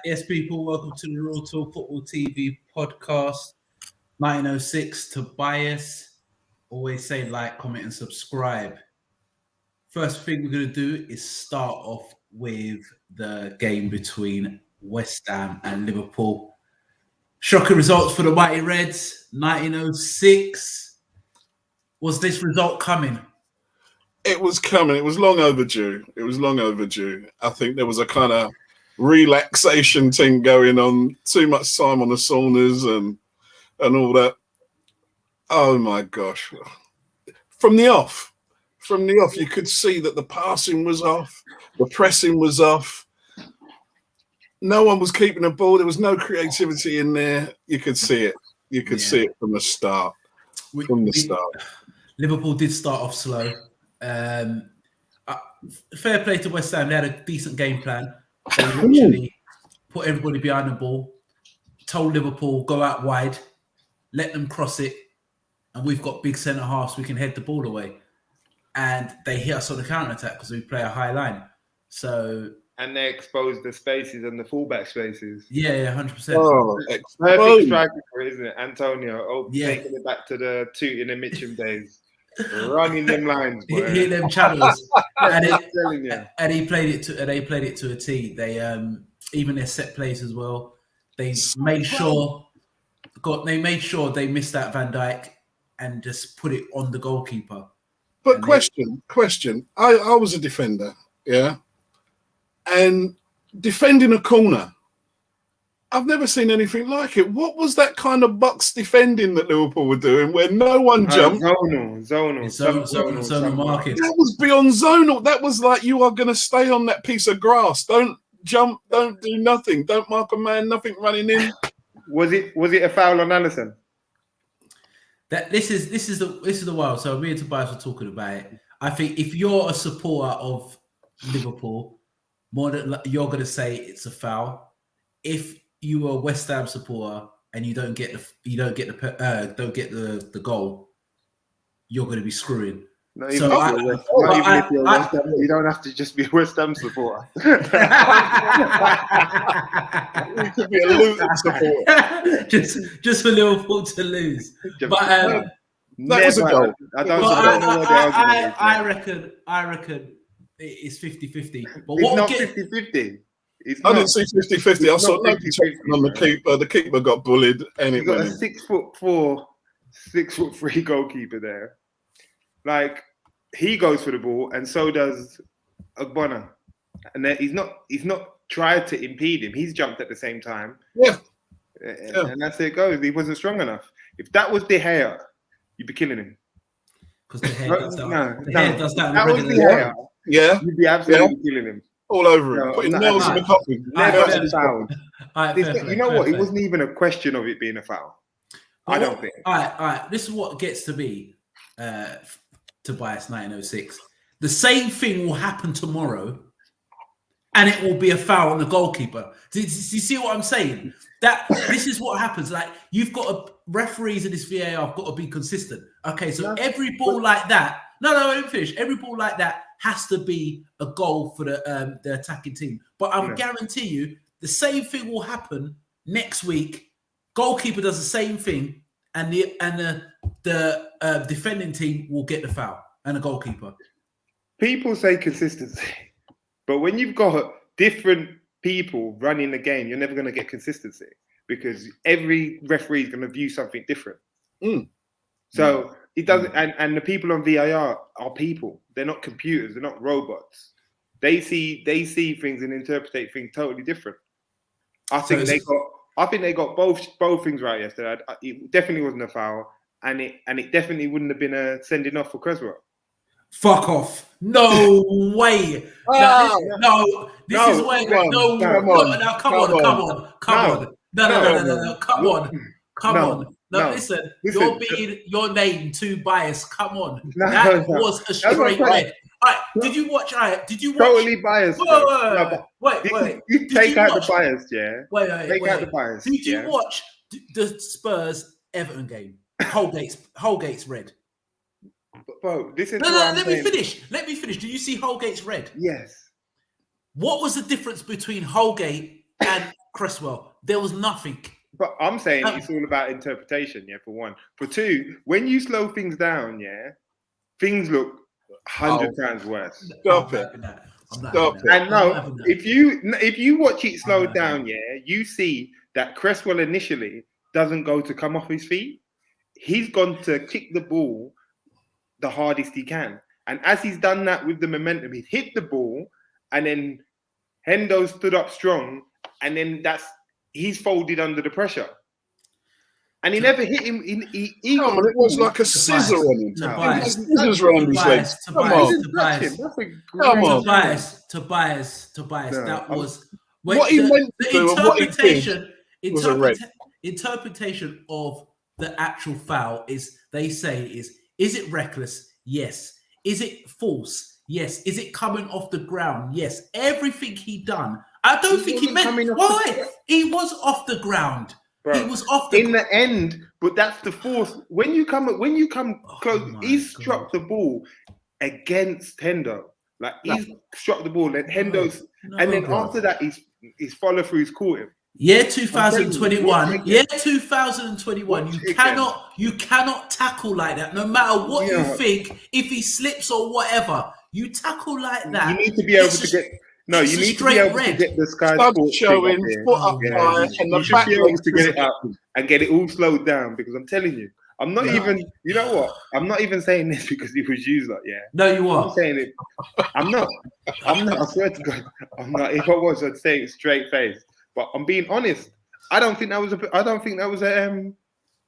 Yes, people, welcome to the Real Talk Football TV podcast. 1906 Tobias. Always say like, comment, and subscribe. First thing we're going to do is start off with the game between West Ham and Liverpool. Shocking results for the Mighty Reds. 1906. Was this result coming? It was coming. It was long overdue. I think there was a kind of relaxation thing going on. Too much time on the saunas and all that. Oh my gosh! From the off, you could see that the passing was off, the pressing was off. No one was keeping the ball. There was no creativity in there. You could see it. You could see it from the start. Liverpool did start off slow. Fair play to West Ham. They had a decent game plan. They literally put everybody behind the ball, told Liverpool, go out wide, let them cross it, and we've got big centre halves, we can head the ball away. And they hit us on the counter-attack because we play a high line. And they exposed the spaces and the fullback spaces. Yeah, 100%. Oh, perfect striker, isn't it? Antonio, taking it back to the Tooting and Mitchum days. Running them lines, hit them channels, and he played it to a T. They even their set plays as well. They made sure they missed that Van Dijk and just put it on the goalkeeper. But question. I was a defender, yeah, and defending a corner. I've never seen anything like it. What was that kind of box defending that Liverpool were doing where no one jumped? Zonal market. That was beyond zonal. That was like, you are going to stay on that piece of grass. Don't jump. Don't do nothing. Don't mark a man. Nothing running in. Was it a foul on Alisson? This is the wild. So me and Tobias were talking about it. I think if you're a supporter of Liverpool, you're going to say it's a foul. If you are a West Ham supporter and you don't get the goal, you're going to be screwing. You don't have to just be a West Ham supporter. You could be a Luton supporter. just for Liverpool to lose. But that was a goal. I reckon it's 50-50. But it's not 50-50. I didn't see 50-50. I saw no protection on the keeper. The keeper got bullied. And you got a 6'4", 6'3" goalkeeper there. Like, he goes for the ball, and so does Ogbonna. And then he's not tried to impede him. He's jumped at the same time. Yeah. And that's how it goes. He wasn't strong enough. If that was De Gea, you'd be killing him. Because De Gea does that. That was De Gea. Yeah. You'd be absolutely killing him. All over him, putting nails in the coffin. Never foul. You know what? It wasn't even a question of it being a foul. I don't think. All right. This is what gets to be Tobias 1906. The same thing will happen tomorrow, and it will be a foul on the goalkeeper. Do you see what I'm saying? This is what happens. Like, you've got referees in this VAR have got to be consistent. Okay, so every ball like that. No, let me finish. Every ball like that has to be a goal for the attacking team. But I'm guarantee you, the same thing will happen next week. Goalkeeper does the same thing, and the defending team will get the foul, and the goalkeeper. People say consistency, but when you've got different people running the game, you're never going to get consistency because every referee is going to view something different. So it doesn't, and the people on VAR are people. They're not computers. They're not robots. They see things and interpret things totally different. I think they got both things right yesterday. It definitely wasn't a foul, and it definitely wouldn't have been a sending off for Creswell. Fuck off! No way! No, this is where come on. No, listen, you're being your name too biased. Come on, that was a straight red. All right, did you watch? Totally biased. Wait. You take out the bias, yeah. Wait. Take out the bias. Did you watch the Spurs Everton game? Holgate's red. Bro, this is let me finish. Do you see Holgate's red? Yes. What was the difference between Holgate and Cresswell. There was nothing. But I'm saying it's all about interpretation, yeah, for one. For two, when you slow things down, yeah, things look 100 times worse. Stop it. Stop it. And no, if you watch it slow down, yeah, you see that Cresswell initially doesn't go to come off his feet. He's gone to kick the ball the hardest he can. And as he's done that with the momentum, he's hit the ball, and then Hendo stood up strong, and then he's folded under the pressure. And he never hit him. It was like a scissor on him. Scissors around his legs. Tobias. That was what he meant to do and what he did was a red. Interpretation of the actual foul is it reckless? Yes. Is it false? Yes. Is it coming off the ground? Yes. Everything he done. I don't think he meant. Why? He was off the ground. Bro, he was off the end, but that's the force. When you come close, he struck the ball against Hendo. Like he's struck the ball, and Hendo's, and then after that, his follow through's caught him. Year 2021. Year 2021. You cannot tackle like that. No matter what you think, if he slips or whatever, you tackle like that. You need to be able to get. No, you need to be able to get the Sky Sports showing foot up high, and you should be able to get it up and get it all slowed down. Because I'm telling you, I'm not even. You know what? I'm not even saying this because he was used like, No, you are. I'm saying it. I'm not. I swear to God, I'm not. If I was, I'd say it straight face. But I'm being honest. I don't think that was a.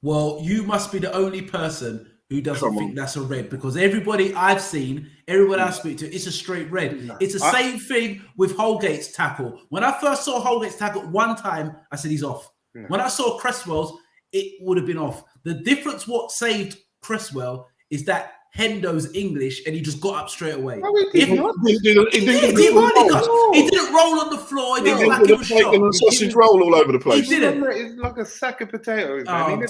Well, you must be the only person who doesn't think that's a red, because everybody I've seen, everyone I speak to, it's a straight red. It's the same thing with Holgate's tackle. When I first saw Holgate's tackle one time, I said he's off. When I saw Cresswell's, it would have been off. The difference, what saved Cresswell, is that Hendo's English, and he just got up straight away. No, he didn't roll on the floor. He didn't like a bacon and sausage roll all over the place. He didn't. It's like a sack of potatoes. Man.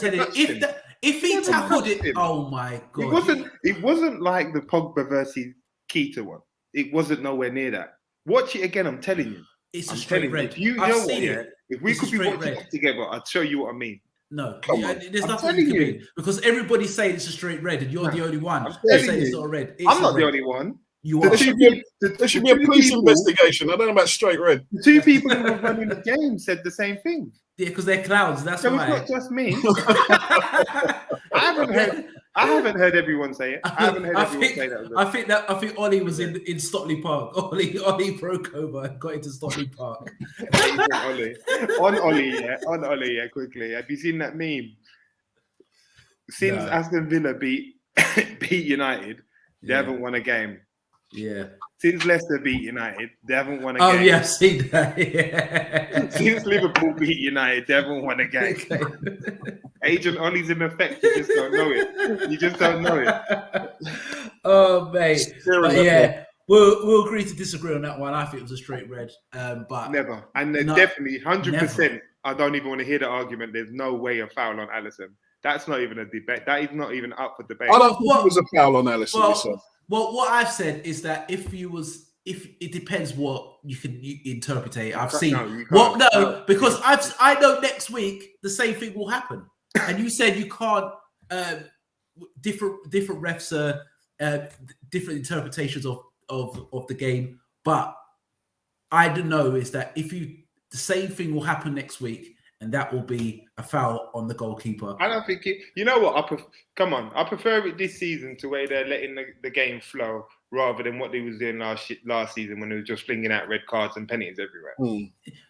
If he tackled it, oh my God! It wasn't like the Pogba versus Keita one. It wasn't nowhere near that. Watch it again. I'm telling you, it's a straight red. I've seen it. If we could be watching it together, I'd show you what I mean. No, there's nothing you can mean, because everybody's saying it's a straight red, and you're the only one saying it's not a red. I'm not the only one. You are. There should be a police investigation. I don't know about straight red. The two people who were running the game said the same thing. Yeah, because they're clowns. That's why. It's not just me. I haven't heard everyone say it. I think Ollie was in Stotley Park. Ollie broke over and got into Stotley Park. On Ollie, quickly. Have you seen that meme? Since Aston Villa beat United, they haven't won a game. Yeah. Since Leicester beat United, they haven't won a game. Oh, yeah, I've seen that. Yeah. Since Liverpool beat United, they haven't won a game. Agent Ollie's in effect. You just don't know it. Oh, mate. But yeah, we'll agree to disagree on that one. I think it was a straight red. But never. And definitely 100%. I don't even want to hear the argument. There's no way a foul on Alisson. That's not even a debate. That is not even up for debate. I don't think it was a foul on Alisson. Well, what I've said is that if it depends what you can interpret it. I've seen because I know next week the same thing will happen. And you said you can't different refs different interpretations of the game, but I don't know is that the same thing will happen next week, and that will be a foul on the goalkeeper. I don't think it. You know what? I prefer it this season to where they're letting the game flow rather than what they was doing last season when they were just flinging out red cards and penalties everywhere.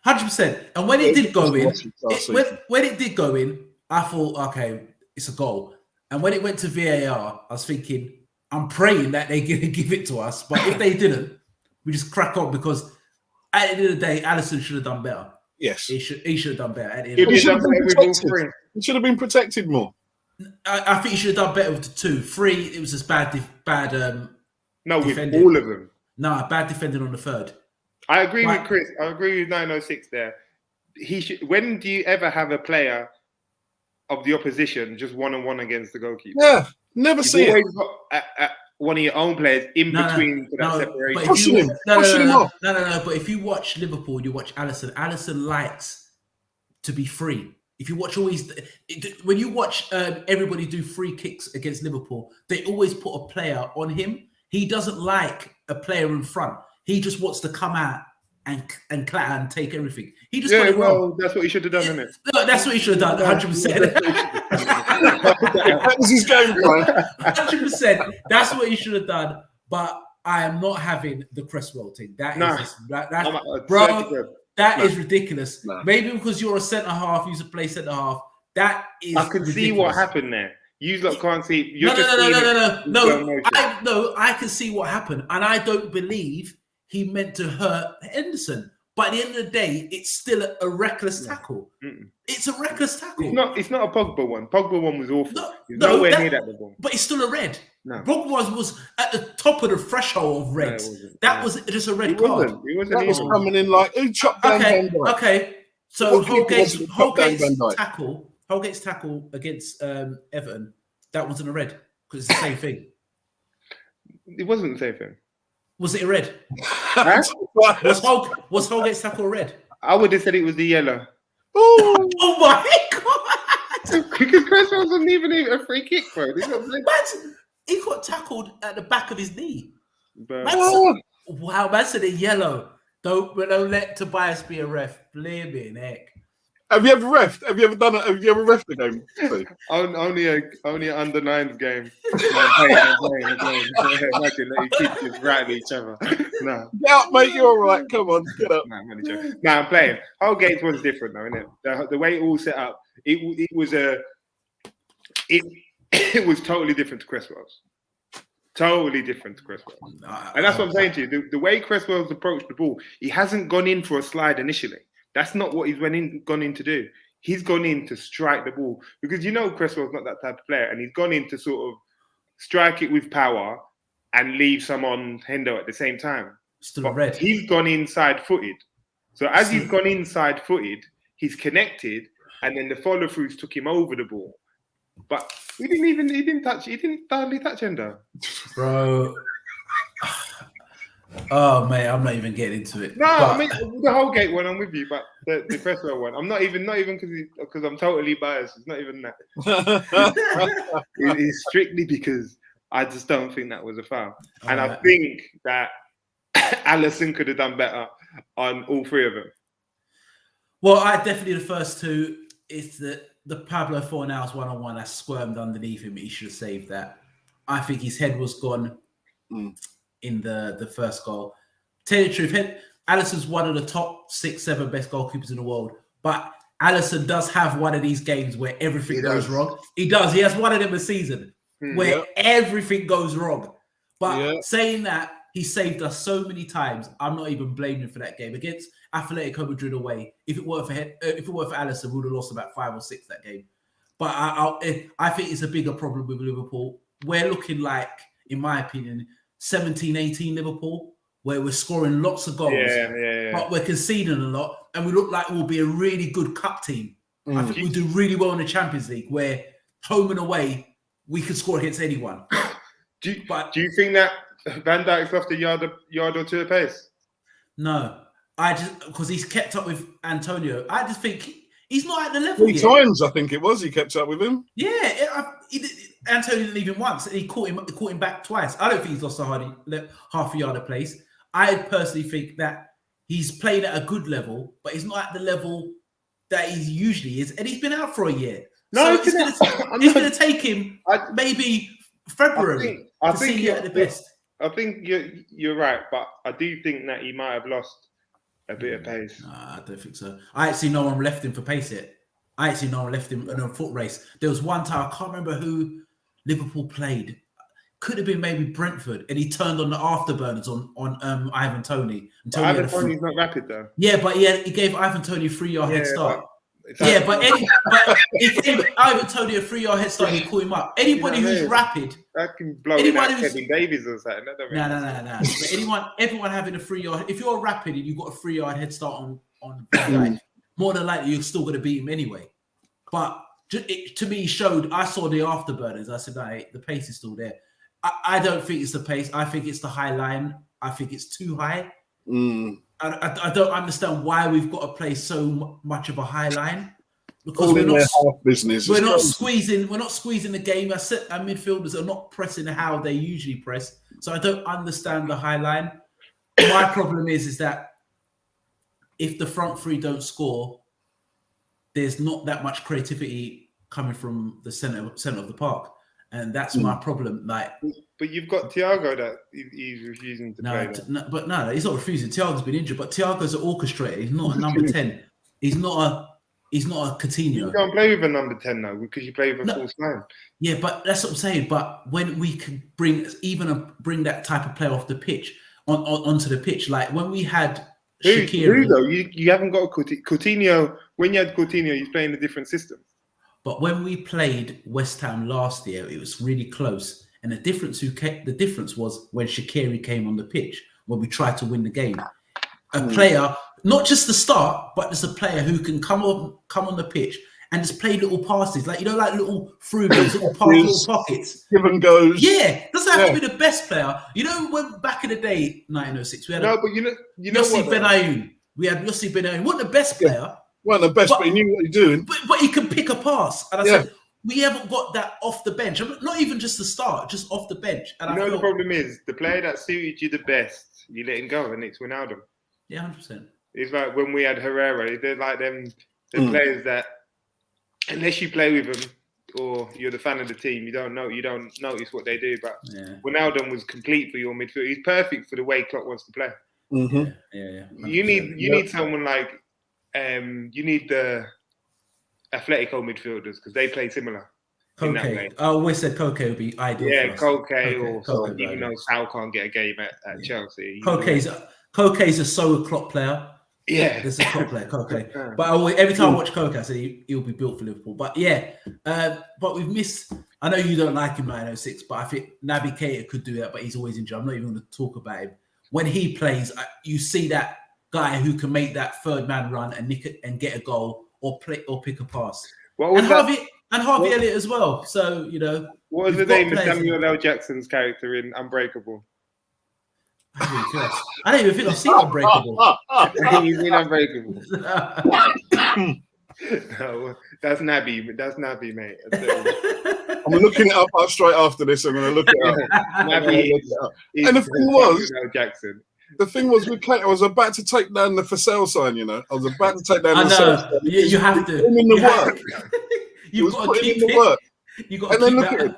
100%. And when it did go in, I thought, okay, it's a goal. And when it went to VAR, I was thinking, I'm praying that they're going to give it to us. But if they didn't, we just crack on, because at the end of the day, Alisson should have done better. Yes. He should have done better. At the end he should have been protected more. I think he should have done better with the 2. 3, it was just bad no, defending. With all of them. No, bad defending on the 3rd. I agree with Chris. I agree with 906 there. He should. When do you ever have a player of the opposition just one-on-one against the goalkeeper? Yeah, never see it. Got one of your own players in between for that separation. Pushing him off. No. But if you watch Liverpool, you watch Alisson. Alisson likes to be free. If you watch when you watch everybody do free kicks against Liverpool, they always put a player on him. He doesn't like a player in front. He just wants to come out and clatter and take everything. He just got it wrong. That's what he should have done, isn't it? No, that's what he should have done. 100%. That was his game plan. 100%. That's what he should have done. But I am not having the Cresswell thing. That is ridiculous. No. Maybe because you're a centre half, you used to play centre half. That is. I can ridiculous. see what happened there. You lot can't see. No. I can see what happened, and I don't believe he meant to hurt Henderson. But at the end of the day, it's still a reckless tackle. It's a reckless tackle. It's not a Pogba one. Pogba one was awful. Nowhere near that ball. But it's still a red. No. Pogba was at the top of the threshold of reds. That was just a red card. That was coming in like who chopped down Van Dijk? Okay. So Holgate's tackle against Everton, that wasn't a red because it's the same thing. It wasn't the same thing. Was it a red? Was Holgate's tackle a red? I would have said it was the yellow. Oh my God! Because Cresswell wasn't even a free kick, bro. He got tackled at the back of his knee. Wow, man said a yellow. Don't let Tobias be a ref. Blaming heck. Have you ever refed? Have you ever done it? Have you ever refed a game? Only an under 9s game. I'm playing. Imagine that you keep just rattling each other. No. Get out, mate. You're all right. Come on, get up. I'm playing. Holgate was different, though, isn't it? The way it all set up, it was totally different to Cresswell's. Totally different to Cresswell. And that's what I'm saying to you. The way Cresswell's approached the ball, he hasn't gone in for a slide initially. That's not what he's gone in to do. He's gone in to strike the ball because Cresswell's not that type of player, and he's gone in to sort of strike it with power and leave someone Hendo at the same time. Still red. He's gone inside-footed. So as he's gone inside-footed, he's connected, and then the follow-throughs took him over the ball. But he didn't hardly touch Hendo. Bro. Oh mate, I'm not even getting into it. No, I mean the Holgate one, I'm with you, but the Cresswell one, I'm not even because I'm totally biased. It's not even that. It's strictly because I just don't think that was a foul, and I think that Alisson could have done better on all three of them. Well, definitely the first two is the Pablo Fornals 1-on-1 that squirmed underneath him. He should have saved that. I think his head was gone. In the first goal. Tell you the truth, Alisson's one of the top 6-7 best goalkeepers in the world. But Alisson does have one of these games where everything goes wrong. He does. He has one of them a season where everything goes wrong. But saying that, he saved us so many times. I'm not even blaming him for that game against Atletico Madrid away. If it weren't for Alisson, we would have lost about 5 or 6 that game. But I think it's a bigger problem with Liverpool. We're looking like, in my opinion, 17-18 Liverpool, where we're scoring lots of goals, but we're conceding a lot, and we look like we'll be a really good cup team. I think we'll do really well in the Champions League, where home and away, we can score against anyone. Do you think that Van Dijk's lost a yard or two of pace? No. Because he's kept up with Antonio. I just think he's not at the level 3 times, I think it was, he kept up with him. Yeah, Antonio didn't leave him once, and he caught him back twice. I don't think he's lost half a yard of place. I personally think that he's playing at a good level, but he's not at the level that he usually is, and he's been out for a year. No, so it's going to take him maybe February to see him at the best. I think you're right, but I do think that he might have lost a bit of pace. Nah, I don't think so. I actually no one left him for pace yet. I actually know I left him in a foot race. There was one time, I can't remember who Liverpool played. Could have been maybe Brentford, and he turned on the afterburners on Ivan Toney. Ivan Toney's not rapid though. Yeah, but he gave Ivan Toney a 3-yard head start. But he gave Ivan Toney a 3-yard head start and he caught him up. Anybody who's rapid, that can blow in out Kevin Davies or something. No. But everyone having a 3-yard, if you're rapid and you've got a 3-yard head start on like, more than likely you're still going to beat him anyway. But to me, I saw the afterburners. I said, no, the pace is still there. I don't think it's the pace. I think it's the high line. I think it's too high. I don't understand why we've got to play so much of a high line. because all we're in not their half business. we're It's not crazy. squeezing the game. Our midfielders are not pressing how they usually press. So I don't understand the high line. My problem is that if the front three don't score, there's not that much creativity coming from the center of the park, and that's my problem. Like, but you've got Thiago that he's refusing to play. No, he's not refusing. Thiago's been injured, but Thiago's an orchestrator. He's not a number 10. He's not a Coutinho. You don't play with a number 10 though, because you play with a false 9. Yeah, but that's what I'm saying. But when we can bring that type of player off the pitch onto the pitch, like when we had Shaqiri, who though? You haven't got Coutinho. When you had Coutinho, he's playing a different system. But when we played West Ham last year, it was really close. And the difference was when Shaqiri came on the pitch, when we tried to win the game. A player, not just the start, but just a player who can come on the pitch and just play little passes, like like little freebies, little pockets. Give and goes. Yeah, doesn't have to be the best player. When back in the day, 1906, we had Yossi Benayoun. We had Yossi Benayoun. Wasn't the best player. Wasn't the best, but he knew what he was doing. But he could pick a pass. And I said, we haven't got that off the bench. Not even just the start, just off the bench. And the problem is, the player that suited you the best, you let him go, and it's Wijnaldum. Yeah, 100%. It's like when we had Herrera. They're like them players that, unless you play with them or you're the fan of the team, you don't notice what they do. But Wijnaldum was complete for your midfield. He's perfect for the way Klopp wants to play. Mm-hmm. Yeah. You need someone like you need the Atletico midfielders because they play similar. In that way. I always said Koke would be ideal. Yeah, Koke or someone, even though Sal can't get a game at Chelsea. Koke's a solo Klopp player. Yeah, this is a Klopp player, Koke. But every time I watch Koke, I say he'll be built for Liverpool. But but we've missed. I know you don't like him, 906, but I think Naby Keita could do that, but he's always injured. I'm not even going to talk about him. When he plays, you see that guy who can make that third man run and nick it and get a goal or pick a pass. Harvey Elliott as well. So what was the name of Samuel L. Jackson's character in Unbreakable? I don't even think I've seen Unbreakable. You've seen Unbreakable. No, that's Naby, mate. I'm looking it up straight after this. I'm going to look it up. Naby and the thing was, Samuel L. Jackson. The thing was, I was about to take down the for sale sign. I was about to take down the for sale sign. You have to. In the work. You've got to keep in the work. You got to and then look at it.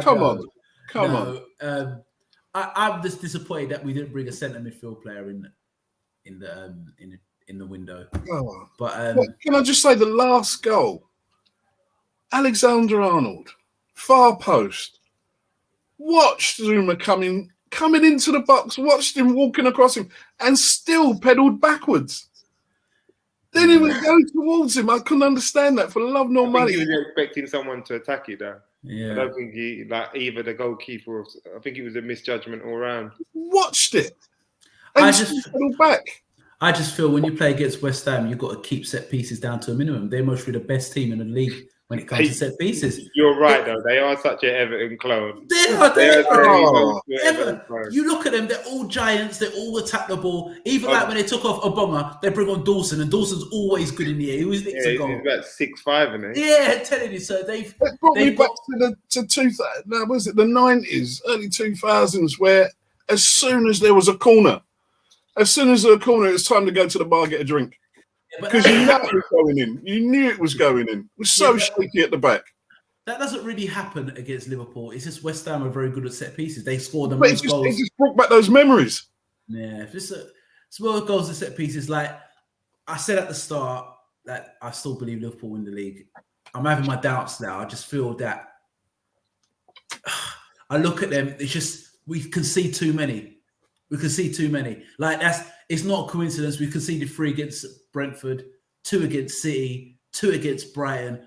Come on. I'm just disappointed that we didn't bring a centre midfield player in the window. Oh. But can I just say the last goal? Alexander-Arnold, far post. Watched Zuma coming into the box. Watched him walking across him, and still pedalled backwards. Then he would go towards him. I couldn't understand that for love nor money. He was expecting someone to attack it though. Yeah. I don't think he either the goalkeeper or I think it was a misjudgment all round. Watched it. And I just pedalled back. I just feel when you play against West Ham, you've got to keep set pieces down to a minum. They're mostly the best team in the league when it comes to set pieces. You're right, though. They are such an Everton clone. They are. You look at them, they're all giants. They all attack the ball. Even like when they took off Obama, they bring on Dawson, and Dawson's always good in the air. He always nicks a goal. He's about 6'5", isn't he? Yeah, I'm telling you. So they've brought me back to 2000. No, was it the 90s, early 2000s, where as soon as there was a corner, it was time to go to the bar and get a drink. Because you knew it was going in. You knew it was going in. It was so shaky at the back. That doesn't really happen against Liverpool. It's just West Ham are very good at set pieces. They scored the most goals. It just brought back those memories. Yeah, it's more goals at set pieces. Like I said at the start, that I still believe Liverpool win the league. I'm having my doubts now. I just feel that I look at them. It's just we concede too many. Like it's not a coincidence. We conceded 3 against Brentford, 2 against City, 2 against Brighton.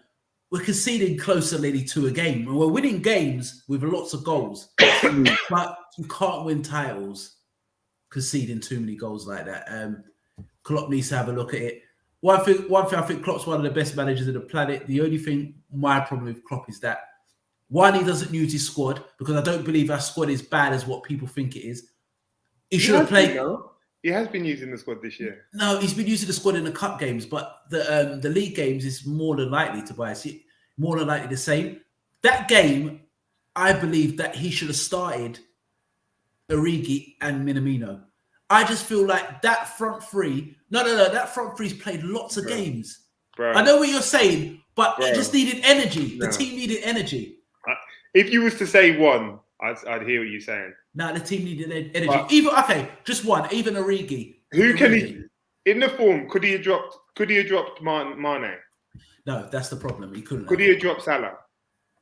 We're conceding closer nearly 2 a game. And we're winning games with lots of goals. But you can't win titles conceding too many goals like that. Klopp needs to have a look at it. One thing I think Klopp's one of the best managers on the planet. The only thing, my problem with Klopp is that one, he doesn't use his squad because I don't believe our squad is bad as what people think it is. He should have played. He has been using the squad this year. No, he's been using the squad in the cup games, but the league games is more than likely to buy. More than likely the same. That game, I believe that he should have started Origi and Minamino. I just feel like that front three. No. That front three's played lots of games. Bro. I know what you're saying, but Bro. it just needed energy. No. The team needed energy. If you was to say one, I'd hear what you're saying. No, the team needed energy. But, Just one. Even Origi. Who can he? In the form, could he have dropped Mane? No, that's the problem. He couldn't. Could he have dropped Salah?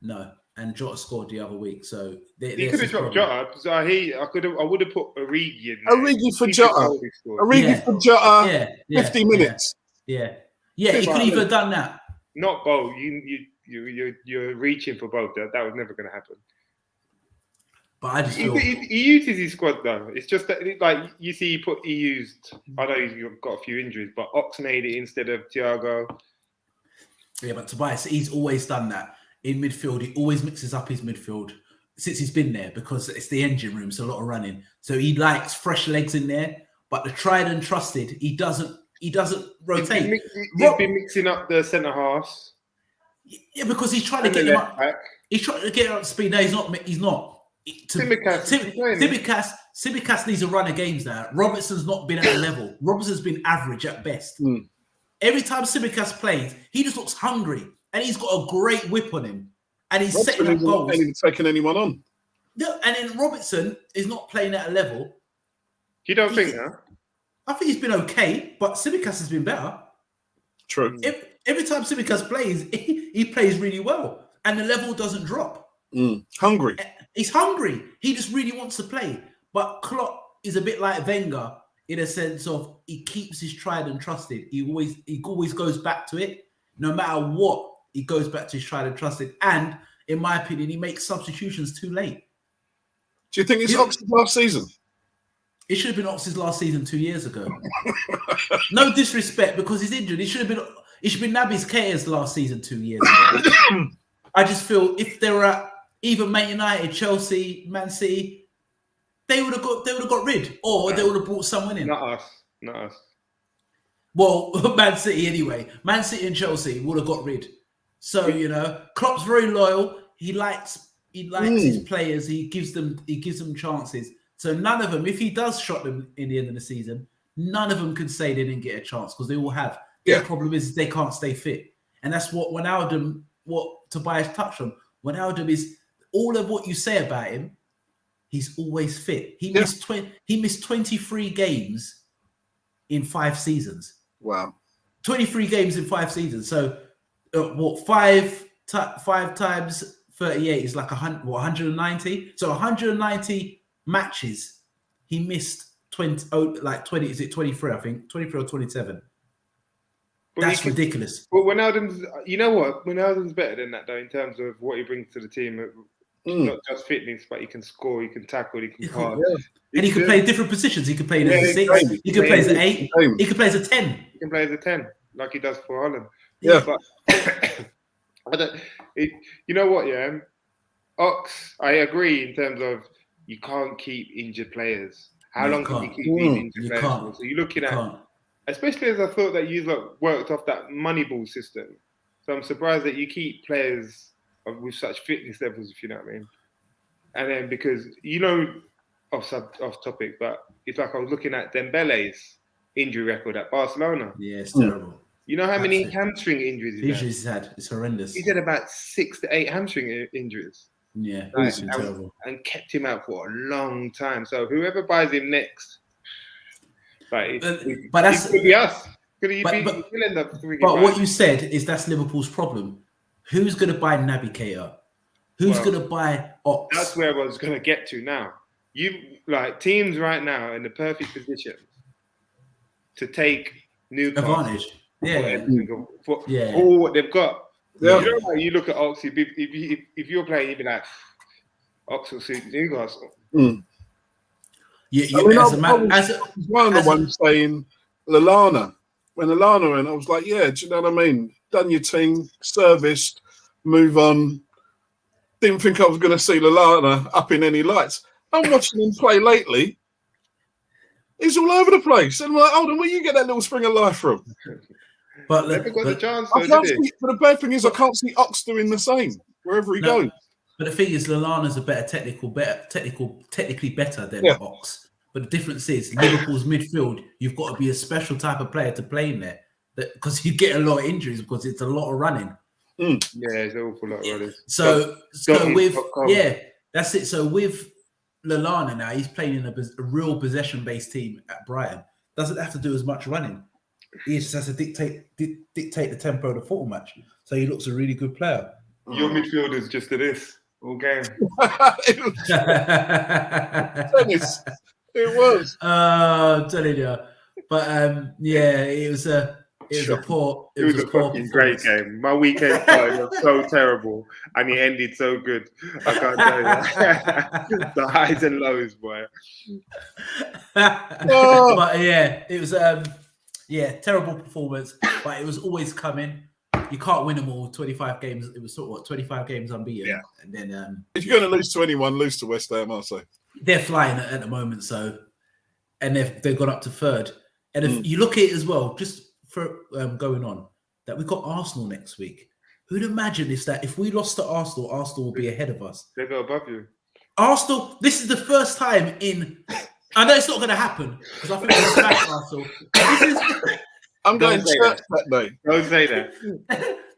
No, and Jota scored the other week, so he could have dropped Jota. So I would have put Origi in. Origi for Jota. Origi for Jota. 50 minutes. Yeah. He could have even done that. Not both. You're reaching for both. That was never going to happen. But I just feel he uses his squad though. It's just that, like you see, he used. I know he's got a few injuries, but Ox made it instead of Thiago. Yeah, but Tobias, he's always done that in midfield. He always mixes up his midfield since he's been there because it's the engine room, so a lot of running. So he likes fresh legs in there. But the tried and trusted, he doesn't rotate. He's been mixing up the centre halves. Yeah, because he's trying to get him up. Back. He's trying to get him up to speed. No, he's not. Tsimikas needs a run of games now. Robertson's not been at a level. Robertson's been average at best. Every time Tsimikas plays, he just looks hungry, and he's got a great whip on him, and he's setting up goals. Not even taking anyone on. No, and then Robertson is not playing at a level. You don't think that? I think he's been okay, but Tsimikas has been better. True. Every time Tsimikas plays, he plays really well, and the level doesn't drop. Hungry. He's hungry. He just really wants to play. But Klopp is a bit like Wenger in a sense of he keeps his tried and trusted. He always goes back to it. No matter what, he goes back to his tried and trusted. And in my opinion, he makes substitutions too late. Do you think it's Ox's last season? It should have been Ox's last season 2 years ago. No disrespect because he's injured. It should have been Naby's Keita's last season 2 years ago. I just feel if they were at either Man United, Chelsea, Man City, they would have got rid, or they would have brought someone in. Not us. Well, Man City anyway. Man City and Chelsea would have got rid. So Klopp's very loyal. He likes his players. He gives them chances. So none of them, if he does shot them in the end of the season, none of them can say they didn't get a chance because they all have. The problem is they can't stay fit, and that's what Tobias touched on. Wijnaldum is all of what you say about him. He's always fit. He missed 23 games in 5 seasons. Wow, 23 games in 5 seasons. So, five times 38 is like 190. So 190 matches. He missed 20. Is it 23? I think 23 or 27. That's ridiculous. But Wijnaldum's, you know what? Wijnaldum's better than that, though, in terms of what he brings to the team. Not just fitness, but he can score, he can tackle, he can pass. Yeah. And he can play different positions. He can play as a 6, he can play as an 8, he can play as a 10. He can play as a 10, like he does for Holland. Yeah. But you know what, yeah? Ox, I agree in terms of you can't keep injured players. How long can you keep these injured players? Can't. So you're looking at, especially as I thought that you worked off that Moneyball system. So I'm surprised that you keep players with such fitness levels, if you know what I mean. And then because, off topic, but it's like I was looking at Dembele's injury record at Barcelona. Yeah, it's terrible. You know how many hamstring injuries he's had? It's horrendous. He's had about 6 to 8 hamstring injuries. Yeah, it's terrible. And kept him out for a long time. So whoever buys him next, it could be us. But what you said is that's Liverpool's problem. Who's going to buy Naby Keita? Who's going to buy Ox? That's where I was going to get to now. Teams right now in the perfect position to take Newcastle advantage. For all what they've got. Yeah. You look at Ox, if you're playing, you'd be like, Ox will suit Newcastle. One of the ones saying Lallana. When Lallana went, I was like, yeah, do you know what I mean? Done your thing, serviced, move on. Didn't think I was going to see Lallana up in any lights. I'm watching him play lately. He's all over the place. And I'm like, hold on, where you get that little spring of life from? But Never got the chance. I can't see, but the bad thing is I can't see Ox doing the same wherever he goes. But the thing is, Lallana's a technically better than Ox. But the difference is Liverpool's midfield. You've got to be a special type of player to play in there, because you get a lot of injuries because it's a lot of running. Yeah, it's an awful lot of running. So that's it. So with Lallana now, he's playing in a real possession-based team at Brighton. Doesn't have to do as much running. He just has to dictate the tempo of the football match. So he looks a really good player. Your midfielders just to this all game. Tennis. It was. I'm telling you. But it was a fucking great game. My weekend started so terrible, and it ended so good. I can't tell you that. The highs and lows, boy. But it was terrible performance, but it was always coming. You can't win them all. 25 games. It was 25 games unbeaten. Yeah. And then if you're going to lose to anyone, lose to West Ham, I'll say. They're flying at the moment, and they've gone up to third. And if you look at it as well, just for going on, that we've got Arsenal next week. Who'd imagine if we lost to Arsenal, Arsenal will be ahead of us. They go above you. Arsenal, this is the first time in... I know it's not going to happen, because I think it's back Arsenal. I'm going to church that day. Don't say that.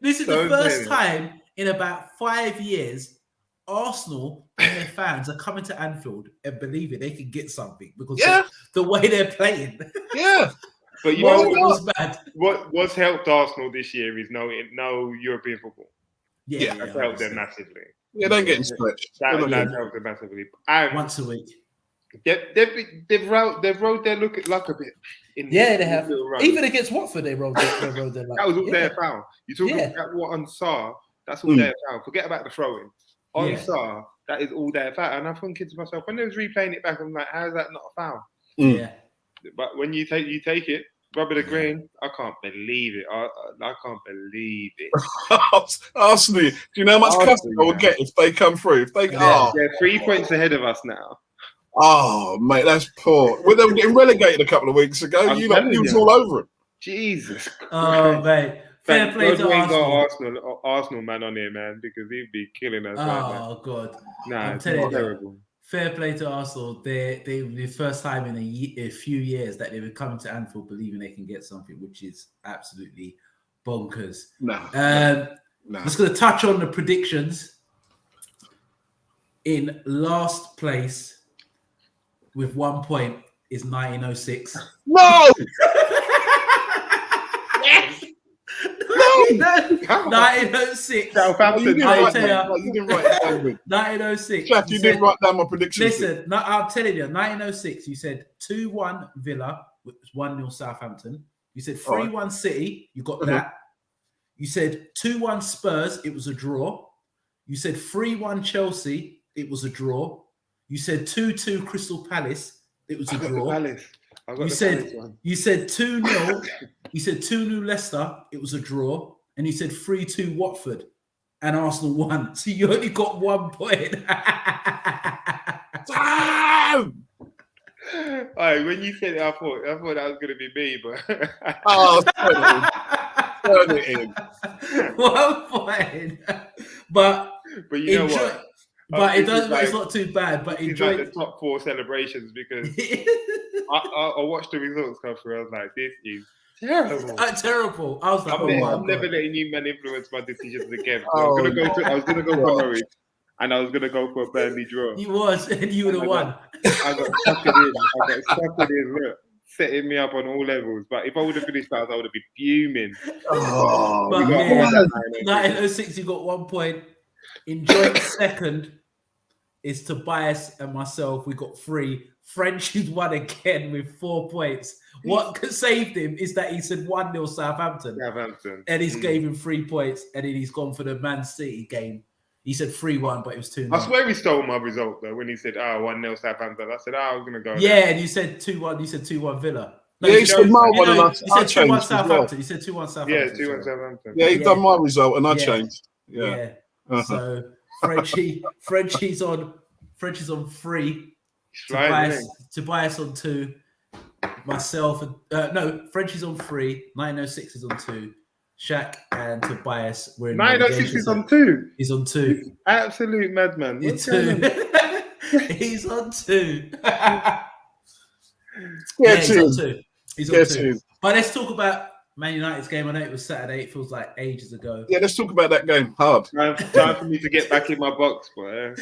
This is the first time in about 5 years Arsenal and their fans are coming to Anfield and believing they can get something because the way they're playing. Yeah. But you know what was bad? What's helped Arsenal this year is no European football. Yeah, that's helped them massively. Yeah, don't get stretched. That helped them massively. And once a week. They've rode their luck a bit. They have. Even against Watford, they rode their luck. That was all their foul. You talk about what on Sarr, that's all their foul. Forget about the throwing. On Sarr, that is all their foul. And I'm thinking to myself, when they was replaying it back, I'm like, how is that not a foul? Yeah. But when you take it, rubber the green, I can't believe it. I can't believe it. Arsenal, do you know how much custody they will get if they come through? If they they're 3 points ahead of us now. Oh, mate, that's poor. Well, they were getting relegated a couple of weeks ago. You was all over it. Jesus. Oh, mate. Fair play to Arsenal. Arsenal man on here, man, because he'd be killing us. Oh, God. Nah, it's terrible. Fair play to Arsenal. They the first time in a few years that they were coming to Anfield believing they can get something, which is absolutely bonkers. Just going to touch on the predictions. In last place with 1 point is 1906. No! Yes! No! 1906. Southampton. You didn't write it down. 1906. Jack, you didn't write down my prediction. Listen, I'm telling you, 1906, you said 2-1 Villa, which was 1-0 Southampton. You said 3-1 City, you got that. You said 2-1 Spurs, it was a draw. You said 3-1 Chelsea, it was a draw. You said 2-2 Crystal Palace, it was a draw. You said 2-0. You said 2-0 Leicester, it was a draw. And you said 3-2 Watford, and Arsenal won. So you only got 1 point. Damn! When you said it, I thought that was going to be me, but turn it in. 1 point. But you know what? But it does. It's not too bad. But enjoy the top 4 celebrations because I watched the results come through. I was like, this is terrible. Terrible. I was like, I'm never letting you man influence my decisions again. So I was gonna go for Norwich, and I was gonna go for a Burnley draw. You was, and you would have won. I got suckered in. Look, setting me up on all levels. But if I would have finished that, I would have been fuming. 1906, you got 1 point. In joint second is Tobias and myself. We got 3. Frenchie's won again with 4 points. What saved him is that he said 1-0 Southampton. And he's gave him 3 points. And then he's gone for the Man City game. He said 3-1, but it was 2-0. I swear he stole my result, though, when he said, 1-0 Southampton. I said, I was going to go. Yeah, and you said 2-1. You said 2-1 Villa. No, he said my one and I changed. 2-1 Southampton. He said 2-1 Southampton. Yeah, 2-1 Southampton. Yeah, he done my result and I changed. Yeah. So Frenchie's on 3. Tobias on 2. myself, no, Frenchie's on 3, 906 is on 2, Shaq and Tobias were in 906 is relegation. on 2. He's on 2. This absolute madman. What's going on? He's on 2. Yeah, He's on 2. He's on Yeah, 2. But let's talk about Man United's game. I know it was Saturday. It feels like ages ago. Yeah, let's talk about that game. Hard. Time for me to get back in my box, boy.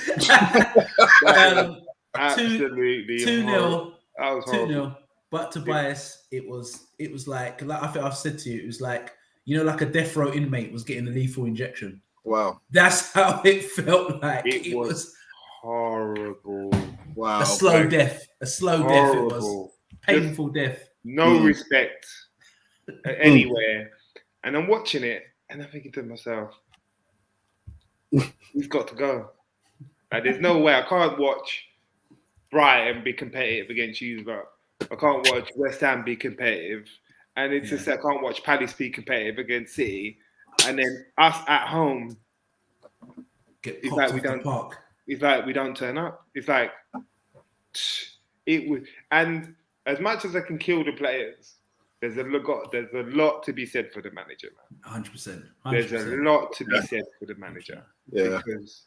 Absolutely 2-0. That was horrible. 2-0. But Tobias, it was like I think I've said to you, it was like, you know, like a death row inmate was getting a lethal injection. Wow. That's how it felt like. It was horrible. Wow. A slow death. A slow death it was. Painful death. No respect anywhere. And I'm watching it and I'm thinking to myself, he's got to go. Like, there's no way. I can't watch Brighton be competitive against you, but I can't watch West Ham be competitive. And it's just I can't watch Palace be competitive against City. And then us at home, it's like we don't park. It's like we don't turn up. It's like it was. And as much as I can kill the players, there's a lot to be said for the manager, man. 100%. There's a lot to be said for the manager. Yeah. Because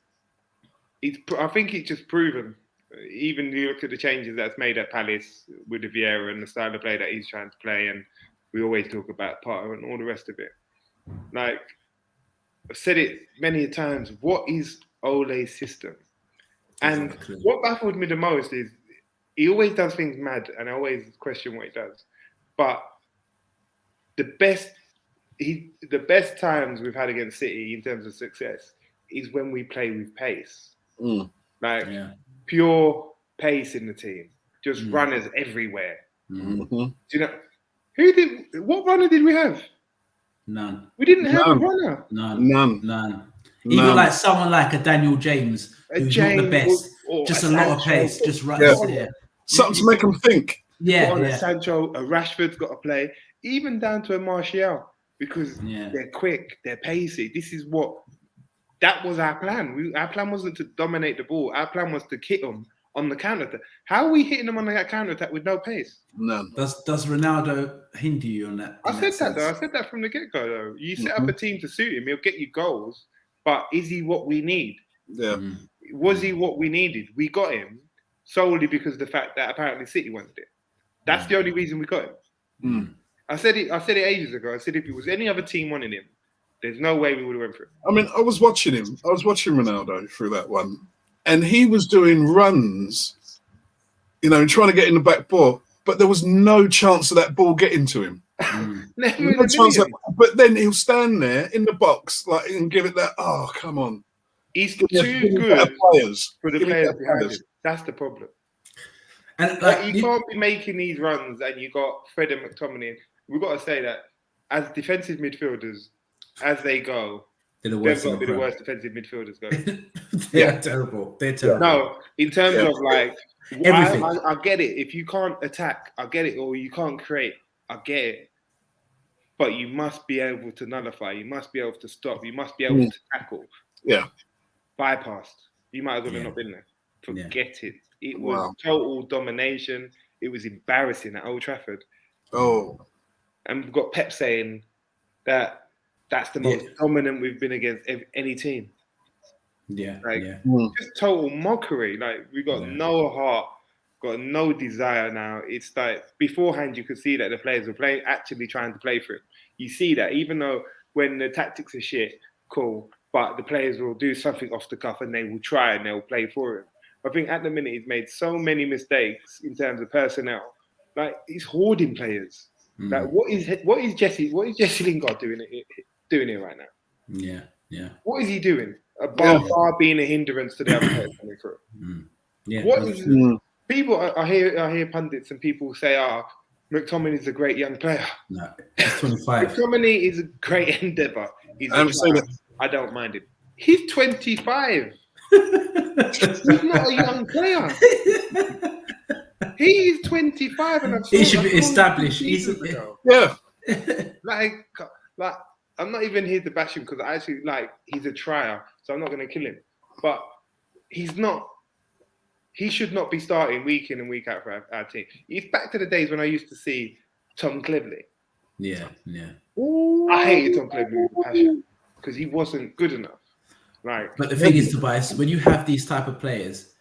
I think it's just proven. Even you look at the changes that's made at Palace with the Vieira and the style of play that he's trying to play, and we always talk about Potter and all the rest of it. Like, I've said it many times, what is Ole's system? And what baffled me the most is he always does things mad, and I always question what he does. But the best times we've had against City in terms of success is when we play with pace. Pure pace in the team, just runners everywhere. Mm-hmm. Do you know what runner did we have? None. We didn't have a runner. None. Even like someone like a Daniel James, who's not the best, just a lot of pace, just runs there. Something to make them think. A Sancho, a Rashford's got to play, even down to a Martial, because they're quick, they're pacey. That was our plan. Our plan wasn't to dominate the ball. Our plan was to hit them on the counter attack. How are we hitting them on that counter attack with no pace? None. Does Ronaldo hinder you on that? I said that from the get-go, though. You set up a team to suit him, he'll get you goals. But is he what we need? Yeah. Was he what we needed? We got him solely because of the fact that apparently City wanted it. That's the only reason we got him. I said it ages ago. I said if it was any other team wanting him, there's no way we would have went for it. I mean, I was watching him. I was watching Ronaldo through that one, and he was doing runs, and trying to get in the back ball, but there was no chance of that ball getting to him. No chance but then he'll stand there in the box and give it that. Oh, come on! He's too good for the players behind him. That's the problem. And you can't be making these runs, and you got Fred and McTominay. We've got to say that as defensive midfielders, as they go, they've got to be the worst defensive midfielders going. They're terrible. They're terrible. No, in terms of everything. I get it. If you can't attack, I get it. Or you can't create, I get it. But you must be able to nullify. You must be able to stop. You must be able to tackle. Yeah. Bypassed. You might as well have not been there. Forget it. It was total domination. It was embarrassing at Old Trafford. Oh. And we've got Pep saying that that's the most dominant we've been against any team. Just total mockery. Like, we got no heart, got no desire now. It's like beforehand you could see that the players were actually trying to play for it. You see that, even though when the tactics are shit, cool, but the players will do something off the cuff and they will try and they'll play for it. I think at the minute he's made so many mistakes in terms of personnel. Like, he's hoarding players. Like, what is Jesse Lingard doing here right now? Yeah. What is he doing? Bar being a hindrance to the other players coming through. People I hear pundits and people say, McTominay is a great young player. No, he's 25. McTominay is a great endeavour. I don't mind him. He's 25. He's not a young player. He's 25 and he should be established. Like, I'm not even here to bash him because I actually he's a trier, so I'm not going to kill him. But he's not he should not be starting week in and week out for our team. It's back to the days when I used to see Tom Cleverley. Yeah. I hated Tom Cleverley with a passion because he wasn't good enough. Like, but the thing is, Tobias, when you have these type of players,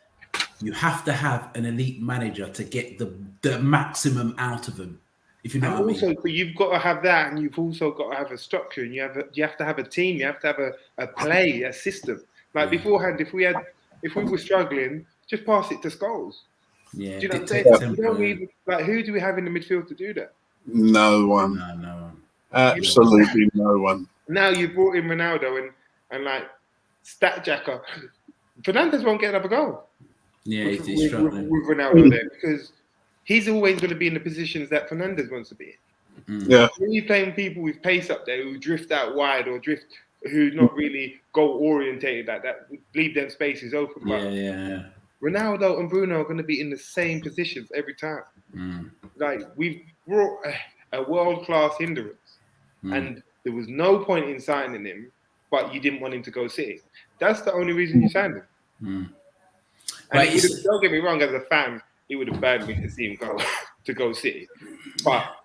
you have to have an elite manager to get the maximum out of them. If you know what I mean. Also, but you've got to have that, and you've also got to have a structure, and you have to have a team. You have to have a play, a system. Like beforehand, if we were struggling, just pass it to Scholes. Yeah, do you know what I'm dictate saying? You don't need, like, who do we have in the midfield to do that? No one. No. Absolutely no one. Now you brought in Ronaldo and like stat jacker. Fernandes won't get another goal. Yeah, he's struggling with Ronaldo there because he's always going to be in the positions that Fernandes wants to be in. Yeah. When you're playing people with pace up there who drift out wide or who's not really goal orientated like that, leave them spaces open. Yeah. Ronaldo and Bruno are going to be in the same positions every time. Like, we've brought a world-class hindrance, and there was no point in signing him, but you didn't want him to go City. That's the only reason you signed him. And don't get me wrong, as a fan, it would have burned me to see him go City. But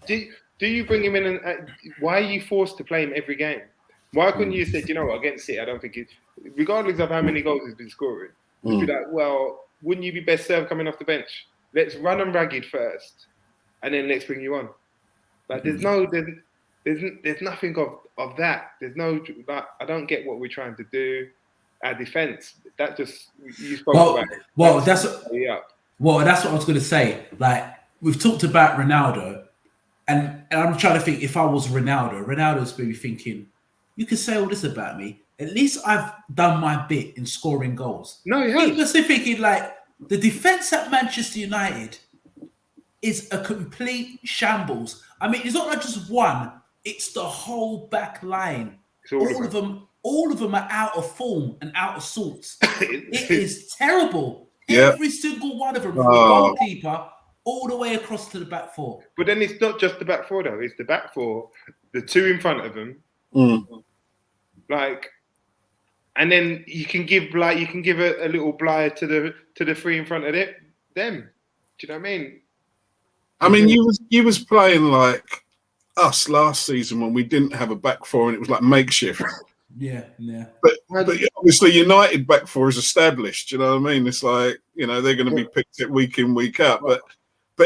do you bring him in? And why are you forced to play him every game? Why couldn't you say, you know what, against City, I don't think regardless of how many goals he's been scoring, be like, well, wouldn't you be best served coming off the bench? Let's run him ragged first, and then let's bring you on. Like, there's nothing of that. There's no, like, I don't get what we're trying to do. Our defense, that just, you spoke about it. That's what I was going to say. Like, we've talked about Ronaldo, and I'm trying to think, if I was Ronaldo's maybe thinking, you can say all this about me. At least I've done my bit in scoring goals. No, he has. He was thinking, like, the defense at Manchester United is a complete shambles. I mean, it's not like just one; it's the whole back line. All of them are out of form and out of sorts. It is terrible. Yeah. Every single one of them, from the goalkeeper all the way across to the back four. But then it's not just the back four, though. It's the back four, the two in front of them, like, and then you can give a little blight to the three in front of them. Do you know what I mean? I mean, you was playing like us last season when we didn't have a back four and it was like makeshift. Yeah. But obviously United back four is established. You know what I mean? It's like, you know, they're going to be picked at week in, week out. But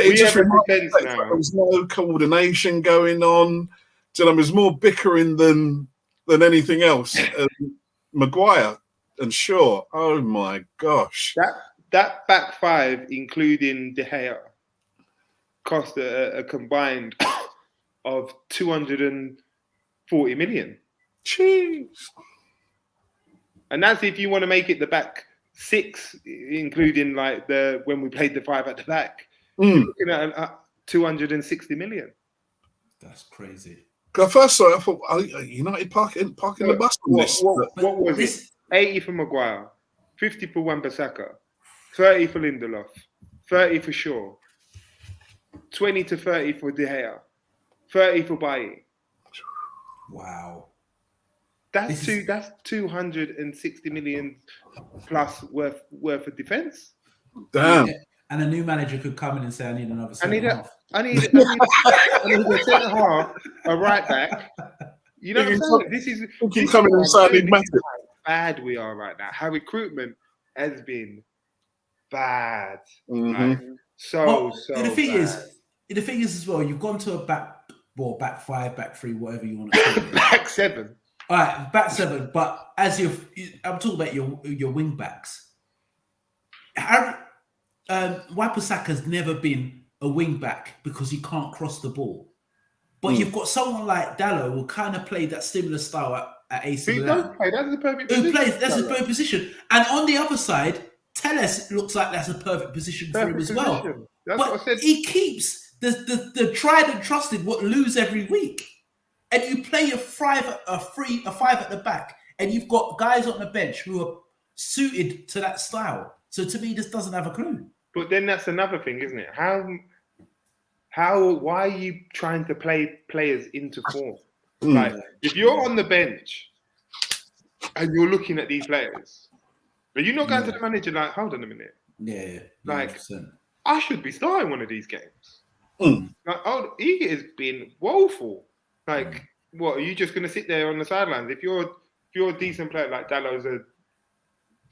it just reminds me that there was no coordination going on. You know, there's more bickering than anything else. Maguire and Shaw. Oh my gosh! That back five, including De Gea, cost a combined of 240 million. Jeez. And that's if you want to make it the back six, including like when we played the five at the back. You're looking at 260 million. That's crazy. Because first I thought, United parking the bus on this. What was it? 80 for Maguire, 50 for Wan-Bissaka, 30 for Lindelof, 30 for Shaw, 20 to 30 for De Gea, 30 for Bailly. Wow. That's 260 million plus worth of defense. Damn. And a new manager could come in and say, I need another I need a centre half, a right back. You know what I'm saying? This is coming inside how bad we are right now. How recruitment has been bad. Like, the thing is as well, you've gone to a back five, back three, whatever you want to call it. Back seven. All right, back seven. But I'm talking about your wing backs. Wan-Bissaka's never been a wing back because he can't cross the ball. But you've got someone like Dalot who kind of played that similar style at AC Milan. That's the perfect position. That's a perfect position. And on the other side, Telles looks like that's a perfect position for him as well. That's but what I said. He keeps the tried and trusted what lose every week. And you play a five at the back, and you've got guys on the bench who are suited to that style. So to me, this doesn't have a clue. But then that's another thing, isn't it? Why are you trying to play players into form? Like, if you're on the bench and you're looking at these players, Are you not going to the manager like, hold on a minute? Yeah. Like, 100%. I should be starting one of these games. Mm. Like, he has been woeful. Like, what, are you just going to sit there on the sidelines? If you're a decent player, like Dallow's a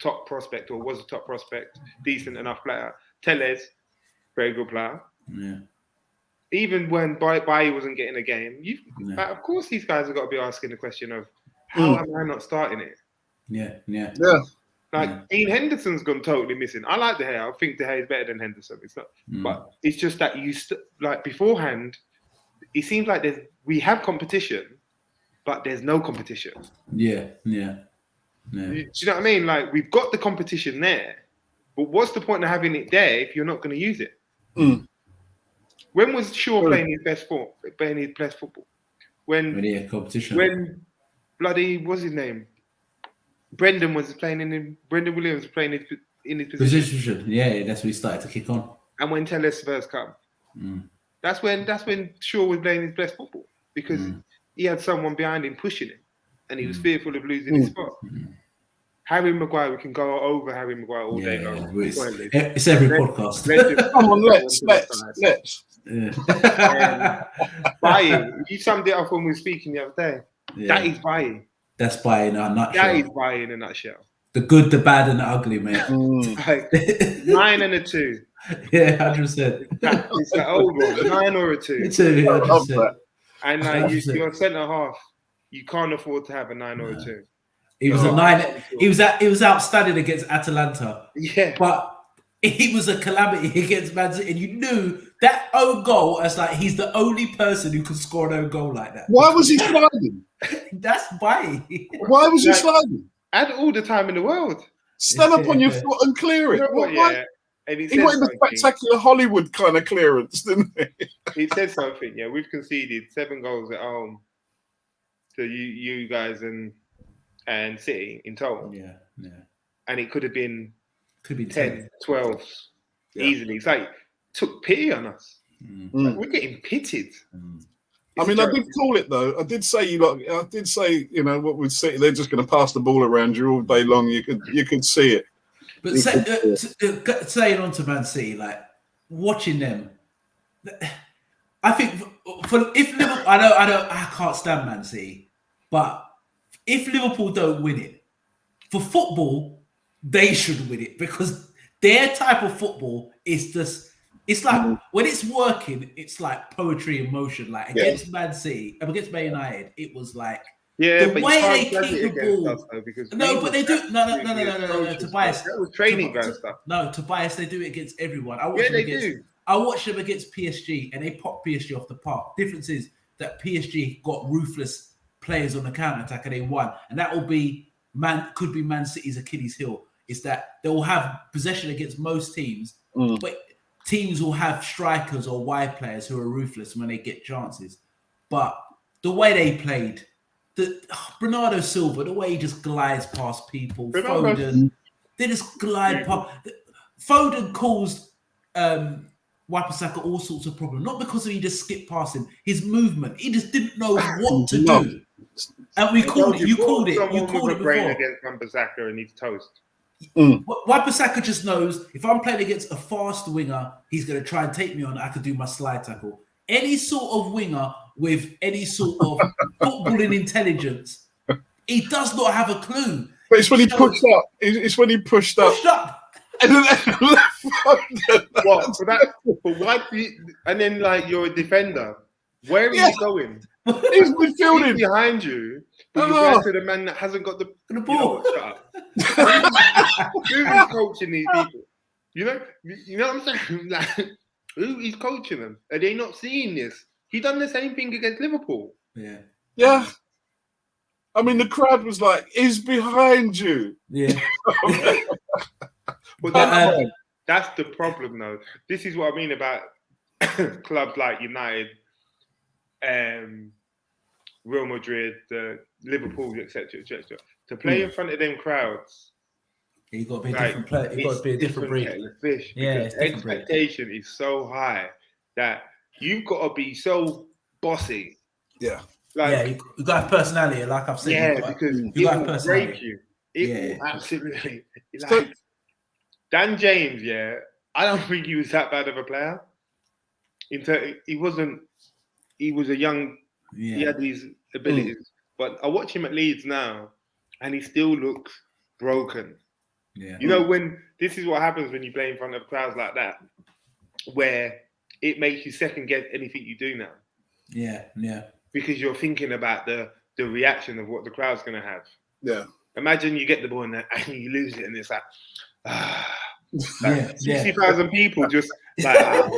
top prospect or was a top prospect, decent enough player. Telles, very good player. Yeah. Even when Bailly wasn't getting a game, like, of course these guys have got to be asking the question of, how am I not starting it? Yeah. Like, Dean Henderson's gone totally missing. I like De Gea. I think De Gea is better than Henderson. It's not, but it's just that like beforehand, it seems like we have competition, but there's no competition. Yeah. Do you know what I mean? Like, we've got the competition there, but what's the point of having it there if you're not going to use it? Mm. When was Shaw playing his best football? When competition. When bloody what's his name? Brendan Williams was playing in his position. Yeah, that's when he started to kick on. And when Telles first come, that's when Shaw was playing his best football because he had someone behind him pushing him, and he was fearful of losing his spot. Harry Maguire, we can go over Harry Maguire all day long. It's every podcast. Come on, let's. Buying. You summed it up when we were speaking the other day. Yeah. That is buying. That's buying in a nutshell. That is buying in a nutshell. The good, the bad, and the ugly, mate. Like 9 and a 2. Yeah, 100%. It's the old one, 9 or a 2. 100%. And like you're centre half, you can't afford to have a 9 or a 2. He was a 9. He was outstanding against Atalanta. Yeah, but he was a calamity against Man City, and you knew that own goal as like he's the only person who can score an own goal like that. Why was he sliding? That's why. Why was he sliding? Had all the time in the world. Stand up on your foot and clear it. You know what, yeah. And he wanted the spectacular Hollywood kind of clearance, didn't he? He said something. Yeah, we've conceded 7 goals at home to you guys and City in total. Yeah. And it could be 10, 12 easily. It's like took pity on us. Like, we're getting pitted. I mean, I did call it though. I did say, you know, what with City, they're just going to pass the ball around you all day long. You could see it. But saying on to Man City, like watching them, I think if Liverpool, I can't stand Man City, but if Liverpool don't win it, for football, they should win it because their type of football is just. It's like when it's working, it's like poetry in motion. Like against Man City, against Man United, it was like the way they keep the ball. But they do no. Tobias, that was training ground stuff. No, Tobias, they do it against everyone. I watched them against PSG, and they pop PSG off the park. Difference is that PSG got ruthless players on the counter attack, and they won. And that will be could be Man City's Achilles heel. Is that they will have possession against most teams, but teams will have strikers or wide players who are ruthless when they get chances. But the way they played, Bernardo Silva, the way he just glides past people, Foden, they just glide past. Foden caused Wan-Bissaka all sorts of problems, not because he just skipped past him. His movement, he just didn't know what to do. And we called it. You called it. You called it before. Against Wan-Bissaka and he's toast. Wan-Bissaka just knows if I'm playing against a fast winger, he's going to try and take me on. I could do my slide tackle. Any sort of winger with any sort of footballing intelligence, he does not have a clue. But it's when he pushed up. It's when he pushed up. And then what? But why? And then like you're a defender. Where are you going? He's midfielding behind you. But you go to the man that hasn't got the ball. Shut up. Who is coaching these people? You know what I'm saying? Like, who is coaching them? Are they not seeing this? He done the same thing against Liverpool. Yeah. I mean, the crowd was like, "He's behind you." Yeah. But that's the problem, though. This is what I mean about clubs like United, Real Madrid, Liverpool, etc. To play in front of them crowds, you got to be a different player. You got to be a different breed. Fish, expectation is so high that you've got to be so bossy. Yeah. You got to have personality, like I've said. Yeah, because it will break you. Absolutely. Like Dan James, yeah, I don't think he was that bad of a player. He wasn't. He was a young. Yeah. He had these abilities, but I watch him at Leeds now, and he still looks broken. Yeah. You know, when this is what happens when you play in front of crowds like that, where it makes you second guess anything you do now. Yeah, yeah. Because you're thinking about the reaction of what the crowd's going to have. Yeah. Imagine you get the ball and you lose it, and it's like, 60,000 people just like,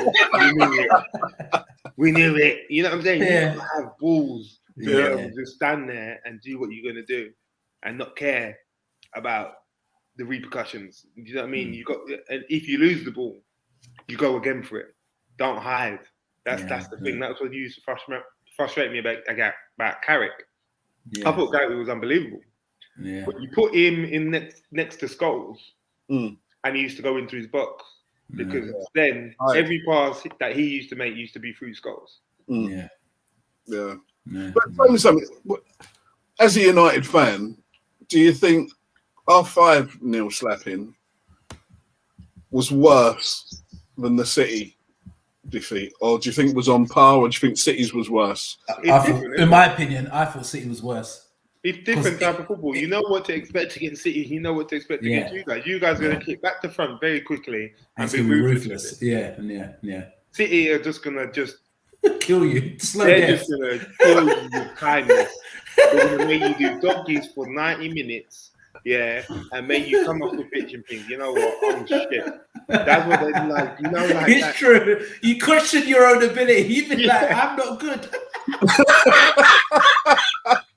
we knew it. You know what I'm saying? Yeah. You have balls to Yeah. be able to just stand there and do what you're going to do and not care about the repercussions. Do you know what I mean? And if you lose the ball, you go again for it. Don't hide. That's the thing. That's what used to frustrate me about Carrick. Yeah. I thought Carrick was unbelievable. Yeah. But you put him in next to Scholes, and he used to go into his box because then every pass that he used to make used to be through Scholes. Yeah. Yeah. But tell me something. As a United fan, do you think our 5-0 slapping was worse than the City defeat, or do you think it was on par, or do you think City's was worse? In my opinion, I thought City was worse. It's different type of football. You know what to expect against City. You know what to expect against you guys. You guys are going to kick back to front very quickly and be ruthless. Yeah. City are just going to kill you. They're just going to kill you with kindness. They're going to make you do doggies for 90 minutes. Yeah, and make you come off the pitch and think, you know what, I'm shit. That's what they're like. You know, like it's true. You question your own ability. You be like, I'm not good.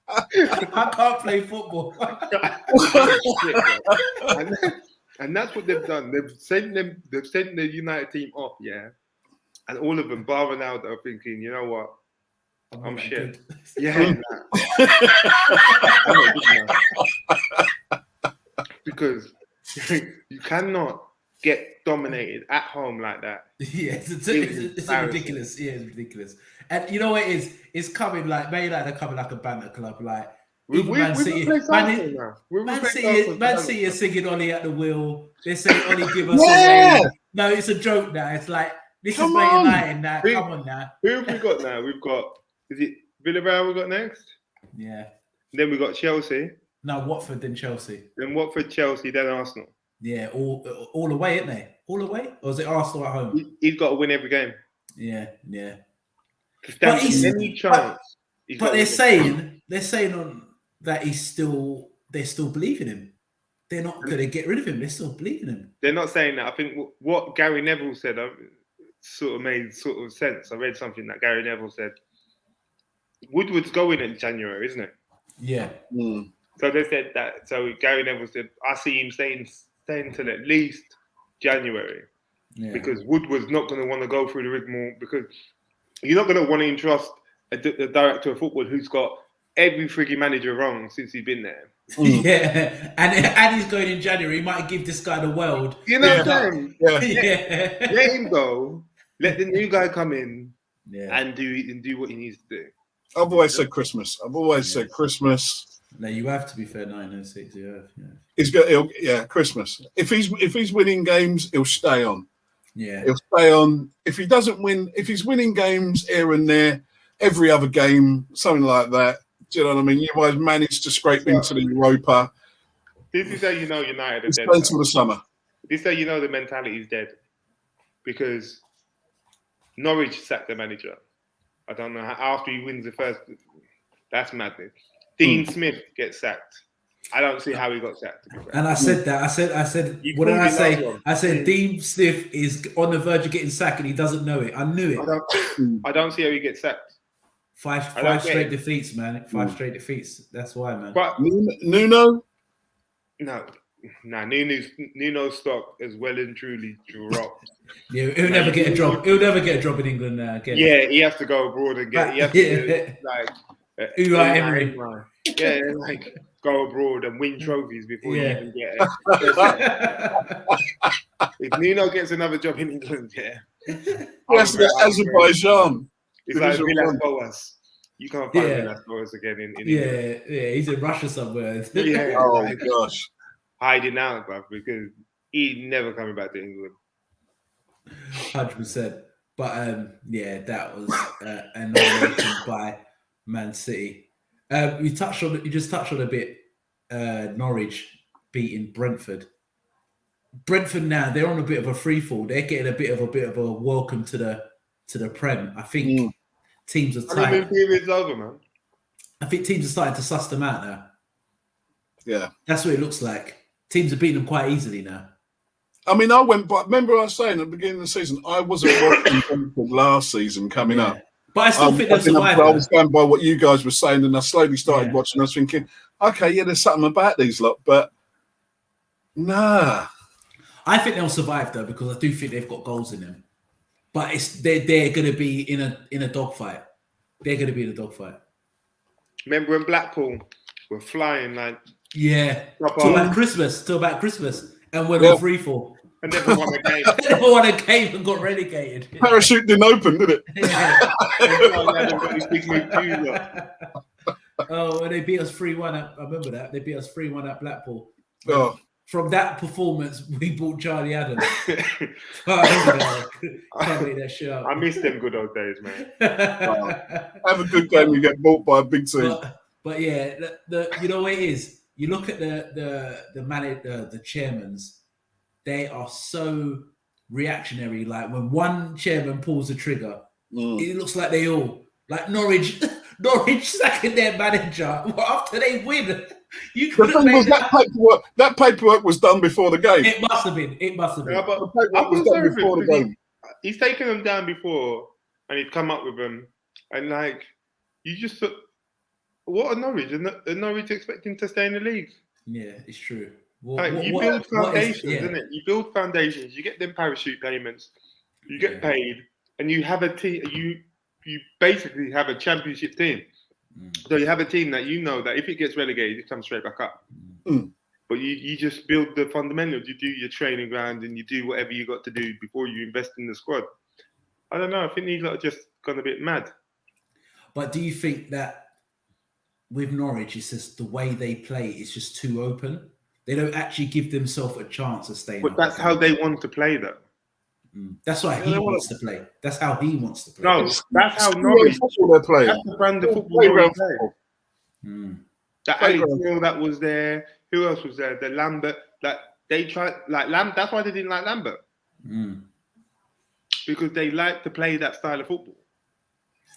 I can't play football. and that's what they've done. They've sent the United team off, yeah. And all of them, bar Ronaldo, are thinking, you know what? I'm shit. Yeah. I'm not good enough. Because you cannot get dominated at home like that. Yeah, it's ridiculous. Yeah, it's ridiculous. And you know what it is? It's coming like Man United are coming like a banter club. Like Man City are singing Ollie at the wheel. They say Ollie give us away. No, it's a joke now. It's like this is Man United now. Come on now. Who have we got now? We've got Villarreal we got next? Yeah. Then we got Chelsea. No, Watford, then Chelsea. Then Watford, Chelsea, then Arsenal. Yeah, all away, isn't they? All away? Or is it Arsenal at home? He's got to win every game. Yeah. But any chance. But they're saying on that they're still believing him. They're not going to get rid of him. They're still believing him. They're not saying that. I think what Gary Neville said sort of made sort of sense. I read something that Gary Neville said. Woodward's going in January, isn't it? Yeah. So they said that. So Gary Neville said, I see him staying till at least January. Yeah. Because Woodward's not going to want to go through the rigmarole, because you're not going to want to entrust a director of football who's got every frigging manager wrong since he's been there. Yeah, and he's going in January. He might give this guy the world. You know what I'm saying? Let him go. Let the new guy come in and do what he needs to do. I've always said Christmas. Said Christmas. No, you have to be fair. 906. Yeah. He's got Christmas. If he's winning games, he'll stay on. Yeah, he'll stay on. If he doesn't win, if he's winning games here and there, every other game, something like that. Do you know what I mean? You guys managed to scrape into the Europa. This is how you know United are dead. Until the summer. This is how you know the mentality is dead. Because Norwich sacked the manager. I don't know how, after he wins the first. That's madness. Dean Smith gets sacked. I don't see how he got sacked. And I said that. I said. What did I say? I said Dean Smith is on the verge of getting sacked and he doesn't know it. I knew it. I don't see how he gets sacked. Five straight defeats, man. 5 straight defeats. That's why, man. But Nuno? No. Nuno's stock is well and truly dropped. Yeah, he'll never get a job. He'll never get a job in England now again. Yeah, he has to go abroad and get. He has to Emery. Yeah, like go abroad and win trophies before you even get it. If Nuno gets another job in England, he has to get Azerbaijan. It's like Villas Boas. You can't find Yeah. Villas Boas again in England. Yeah, he's in Russia somewhere. Yeah. Oh gosh. Hiding out, bruv, because he's never coming back to England. 100%. But yeah, that was annihilation by Man City. You just touched on a bit. Norwich beating Brentford. Brentford now they're on a bit of a free fall. They're getting a bit of a welcome to the Prem. I think teams are tight. Honeymoon period's over, man. I think teams are starting to suss them out now. Yeah, that's what it looks like. Teams are beating them quite easily now. I mean, I went, but remember I was saying at the beginning of the season, I wasn't watching Brentford last season coming up. But I still think they'll survive. I was going by what you guys were saying, and I slowly started watching. I was thinking, okay, yeah, there's something about these lot, but nah. I think they'll survive though because I do think they've got goals in them. But they're going to be in a dogfight. They're going to be in a dogfight. Remember when Blackpool were flying like till about Christmas, and went on free fall. And never won a game. Never won a game and got relegated. Parachute didn't open, did it? Oh, and they beat us 3-1. I remember that. They beat us 3-1 at Blackpool. Oh. From that performance, we bought Charlie Adams. Can't believe that shit up. I miss them good old days, man. Have a good game, you get bought by a big team. But yeah, you know what it is? You look at the chairmans, they are so reactionary. Like when one chairman pulls the trigger, it looks like they all like Norwich sacking their manager after they win. You could have made that paperwork was done before the game. It must have been. Yeah, but the paperwork was done before the game. He's taken them down before, and he'd come up with them, and like you just thought, what are Norwich? Are Norwich expecting to stay in the league? Yeah, it's true. You build foundations, isn't it? You build foundations. You get them parachute payments. You get paid, and you have a team. You basically have a championship team. So you have a team that you know that if it gets relegated, it comes straight back up. But you just build the fundamentals. You do your training ground and you do whatever you got to do before you invest in the squad. I don't know. I think these lot are just gone a bit mad. But do you think that with Norwich, it's just the way they play is just too open? They don't actually give themselves a chance of staying. But that's how they want to play, though. That's why he wants to play. That's how he wants to play. No, that's how Norwich they're playing. That's the brand of football Norwich play. That Ali Hill that was there. Who else was there? The Lambert. Like they tried. Like That's why they didn't like Lambert. Because they like to play that style of football.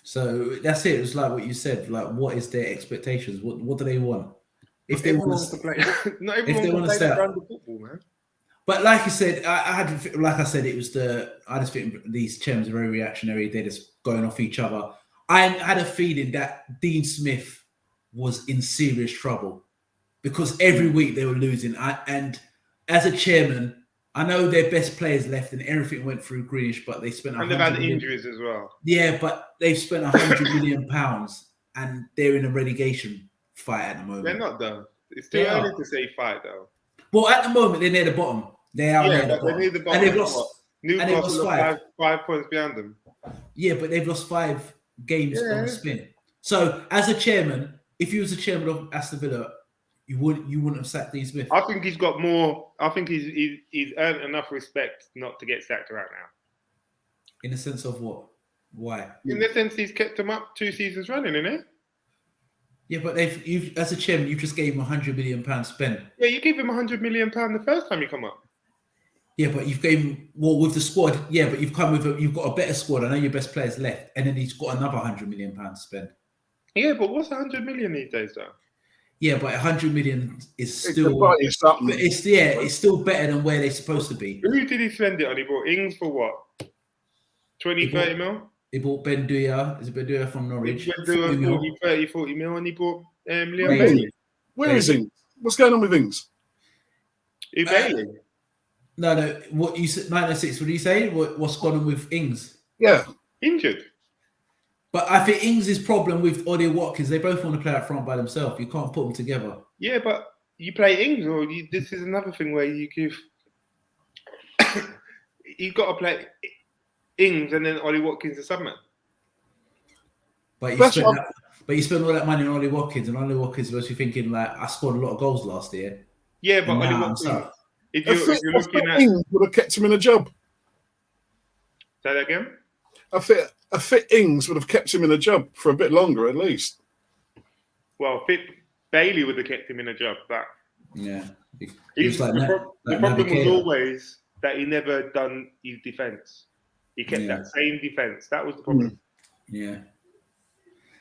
So that's it. It's like what you said. Like, what is their expectations? What do they want? If they want to play, not everyone wants to play the brand of football, man. But like you said, I just think these chairmen are very reactionary. They're just going off each other. I had a feeling that Dean Smith was in serious trouble because every week they were losing. And as a chairman, I know their best players left and everything went through Greenish, but they spent. And they've had injuries as well. Yeah, but they've spent £100 million and they're in a relegation fight at the moment. They're not though. It's too early to say fight though. Well, at the moment they're near the bottom. They are near the bottom. Near the bottom. And they've lost. Newcastle lost 5 points behind them. Yeah, but they've lost 5 games on the spin. So, as a chairman, if you was a chairman of Aston Villa, you wouldn't have sacked Dean Smith. I think he's got more. I think he's earned enough respect not to get sacked right now. In the sense of what? Why? In the sense he's kept him up 2 seasons running, innit? Yeah, but as a chairman, you just gave him £100 million spent. Yeah, you gave him £100 million the first time you come up. Yeah, but you've gave him with the squad. Yeah, but you've got a better squad. I know your best players left, and then he's got another £100 million to spend. Yeah, but what's 100 million these days, though? Yeah, but 100 million is still. It's still better than where they're supposed to be. Who did he spend it on? He bought Ings for what? 30 mil? He bought Ben Duyar. Is it Ben Duyar from Norwich? Ben Duyar 40 mil, and he bought Liam Bailey. Where is Ings? What's going on with Ings? Bailey? No. What you said, 906. What do you say? What's gone on with Ings? Yeah, injured. But I think Ings' problem with Ollie Watkins, they both want to play up front by themselves. You can't put them together. Yeah, but you play Ings, or this is another thing where you give. You've got to play Ings and then Ollie Watkins a subman. But But you spend all that money on Ollie Watkins, and Ollie Watkins was thinking like, I scored a lot of goals last year. Yeah, but Ollie Watkins, if you're looking at, Ings would have kept him in a job. Say that again. A fit Ings would have kept him in a job for a bit longer, at least. Well, Bailey would have kept him in a job, but yeah, the problem was always that he never done his defense. He kept that same defense. That was the problem. Yeah.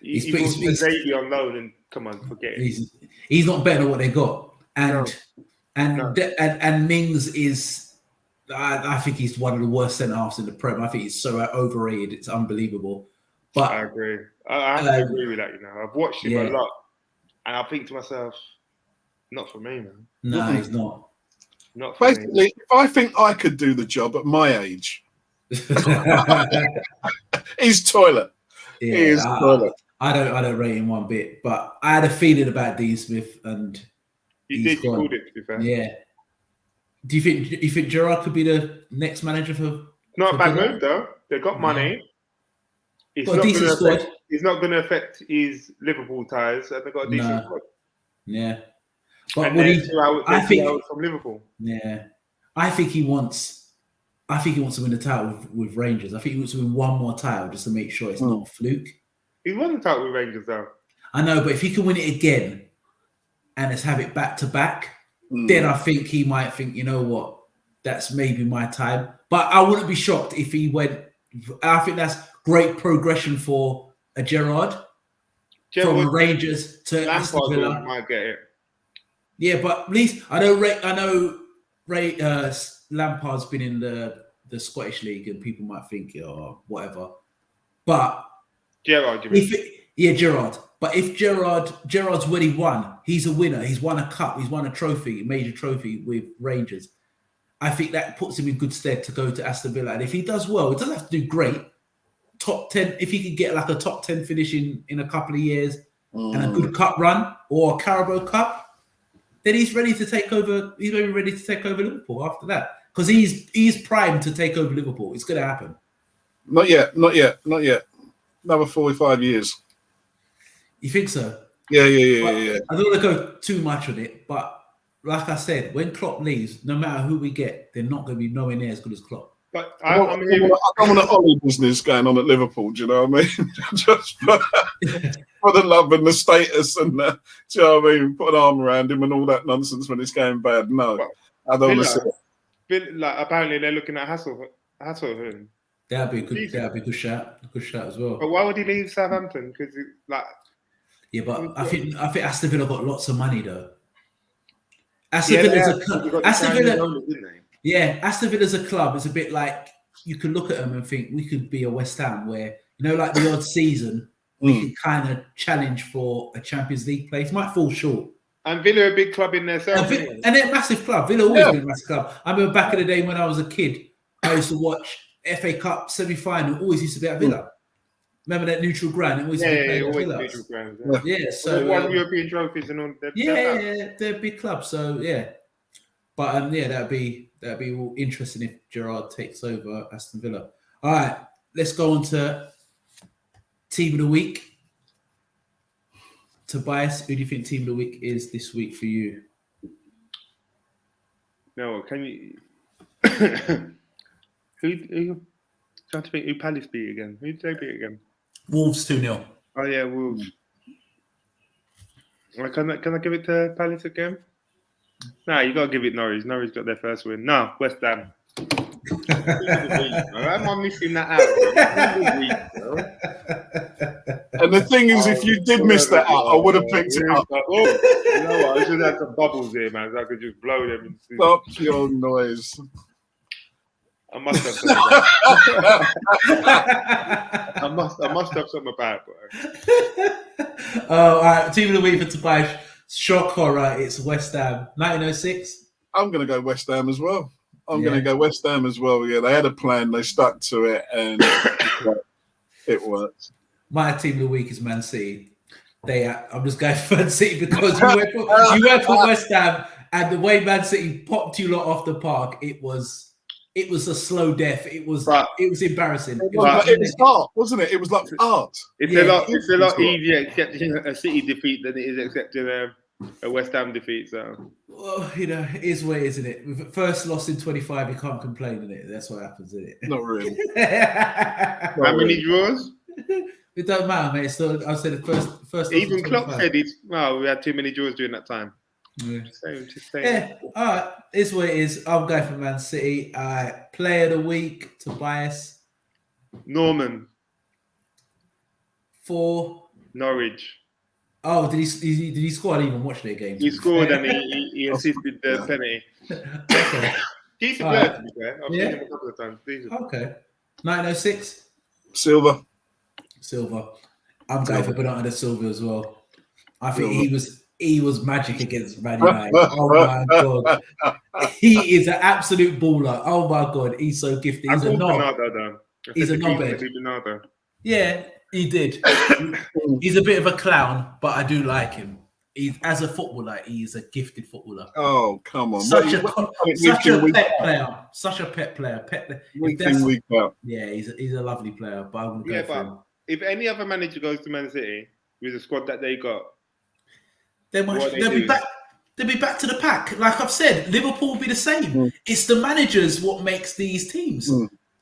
He brought Xavier on loan, and come on, forget it. He's not better than what they got, and Mings is. I think he's one of the worst centre halves in the Prem. I think he's so overrated; it's unbelievable. But I agree. I have to agree with that. You know, I've watched him a lot, and I think to myself, not for me, man. No, he's not. Not for Basically, me. if I think I could do the job at my age, he's toilet. Yeah, I don't rate him one bit, but I had a feeling about Dean Smith, and you called it, to be fair. Yeah. Do you think Gerrard could be the next manager for? Not a bad move though. They got money. It's not going to affect his Liverpool ties, and they got a decent squad. Yeah, but I think from Liverpool. Yeah, I think he wants to win the title with Rangers. I think he wants to win one more title just to make sure it's not a fluke. He won the title with Rangers though. I know, but if he can win it again and let's have it back to back, then I think he might think, you know what, that's maybe my time. But I wouldn't be shocked if he went. I think that's great progression for a Gerrard from Rangers to Aston Villa. Might get it. Yeah, but at least I know Lampard's been in the Scottish League, and people might think whatever. But Gerrard, Gerrard. But if Gerrard's already won, he's a winner. He's won a cup. He's won a trophy, a major trophy with Rangers. I think that puts him in good stead to go to Aston Villa. And if he does well, it doesn't have to do great. Top 10, if he could get like a top 10 finish in a couple of years and a good cup run or a Carabao Cup, then he's ready to take over. He's maybe ready to take over Liverpool after that. Because he's primed to take over Liverpool. It's going to happen. Not yet. Another 45 years. You think so? Yeah. I don't want to go too much on it, but like I said, when Klopp leaves, no matter who we get, they're not going to be nowhere near as good as Klopp. But I don't want an Ollie business going on at Liverpool. Do you know what I mean? Just for the love and the status and do you know what I mean? Put an arm around him and all that nonsense when it's going bad. No, I don't want to say it. Like apparently they're looking at Hasselhoff. That'd be a good shout. A good shout as well. But why would he leave Southampton? Because yeah, but I think Aston Villa got lots of money though. Aston Villa's a club. It's a bit like you can look at them and think we could be a West Ham where, like the odd season, we can kind of challenge for a Champions League place. Might fall short. And Villa are a big club in their self. And they're a massive club. Villa always been a massive club. I remember back in the day when I was a kid, I used to watch FA Cup semi-final. Always used to be at Villa. Remember that neutral ground? It always neutral ground. Yeah, so won European trophies and all. They're a big club. So yeah, but that'd be interesting if Gerrard takes over Aston Villa. All right, let's go on to Team of the Week. Tobias, who do you think Team of the Week is this week for you? No, can you? Who? Trying to think who Palace beat again. Who did they beat again? Wolves 2-0. Oh yeah, Wolves. Can I give it to Palace again? No, you got to give it Norwich. Norwich got their first win. No, West Ham. I'm missing that out. And the thing is, if you did miss that out, I would have picked it up. You know what? I should have some bubbles here, man, so I could just blow them. Stop your noise. I must have something about it. I must have something about it. All right, Team of the Week for Tobias. Shock horror, it's West Ham. 1906? I'm going to go West Ham as well. Yeah, they had a plan, they stuck to it, and it worked. My Team of the Week is Man City. I'm just going for Man City because you went for West Ham, and the way Man City popped you lot off the park, it was it was a slow death. It was embarrassing. It was art, wasn't it? It was like art. It's a lot easier accepting a City defeat than it is accepting a West Ham defeat. So, well, you know, it is what it is, isn't it? With first loss in 25, you can't complain, isn't it? That's what happens, isn't it? Not really. How many draws? It don't matter, mate. So I said the first. Even Klopp said we had too many draws during that time. Yeah. Just saying. Yeah, all right. It's what it is. I'm going for Man City. Player of the week, Tobias. Norman. For Norwich. Oh, did he score? I didn't even watch their game. He scored and he assisted the penalty. Okay. Decent player, to be fair. I've seen him a couple of times. Decent. Okay. 906. Silver. I'm going for Bernardo Silva as well. I think he was magic against Man United. Oh my god, he is an absolute baller. Oh my god, he's so gifted. He's a knob. He's a knobhead. Yeah, he did. He's a bit of a clown, but I do like him. He's as a footballer, he's a gifted footballer. Oh come on, such a pet player. Yeah, he's a lovely player. But I'm gonna go for him. If any other manager goes to Man City with the squad that they got, they'll be back. They'll be back to the pack. Like I've said, Liverpool will be the same. It's the managers what makes these teams.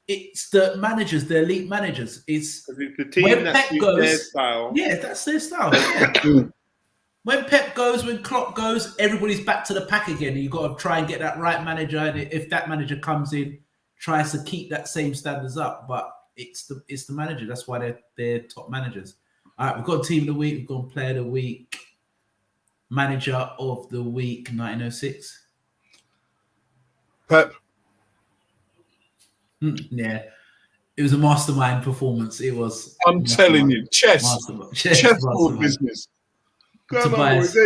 It's the managers, the elite managers. It's the team that suits their style. Yeah, that's their style. Yeah. When Pep goes, when Klopp goes, everybody's back to the pack again. And you've got to try and get that right manager. And if that manager comes in, tries to keep that same standards up, but it's the manager. That's why they're top managers. All right, we've got team of the week. We've got player of the week. Manager of the week, 1906. Pep. Yeah, it was a mastermind performance. It was. I'm telling you, chessboard business. Come on, boys.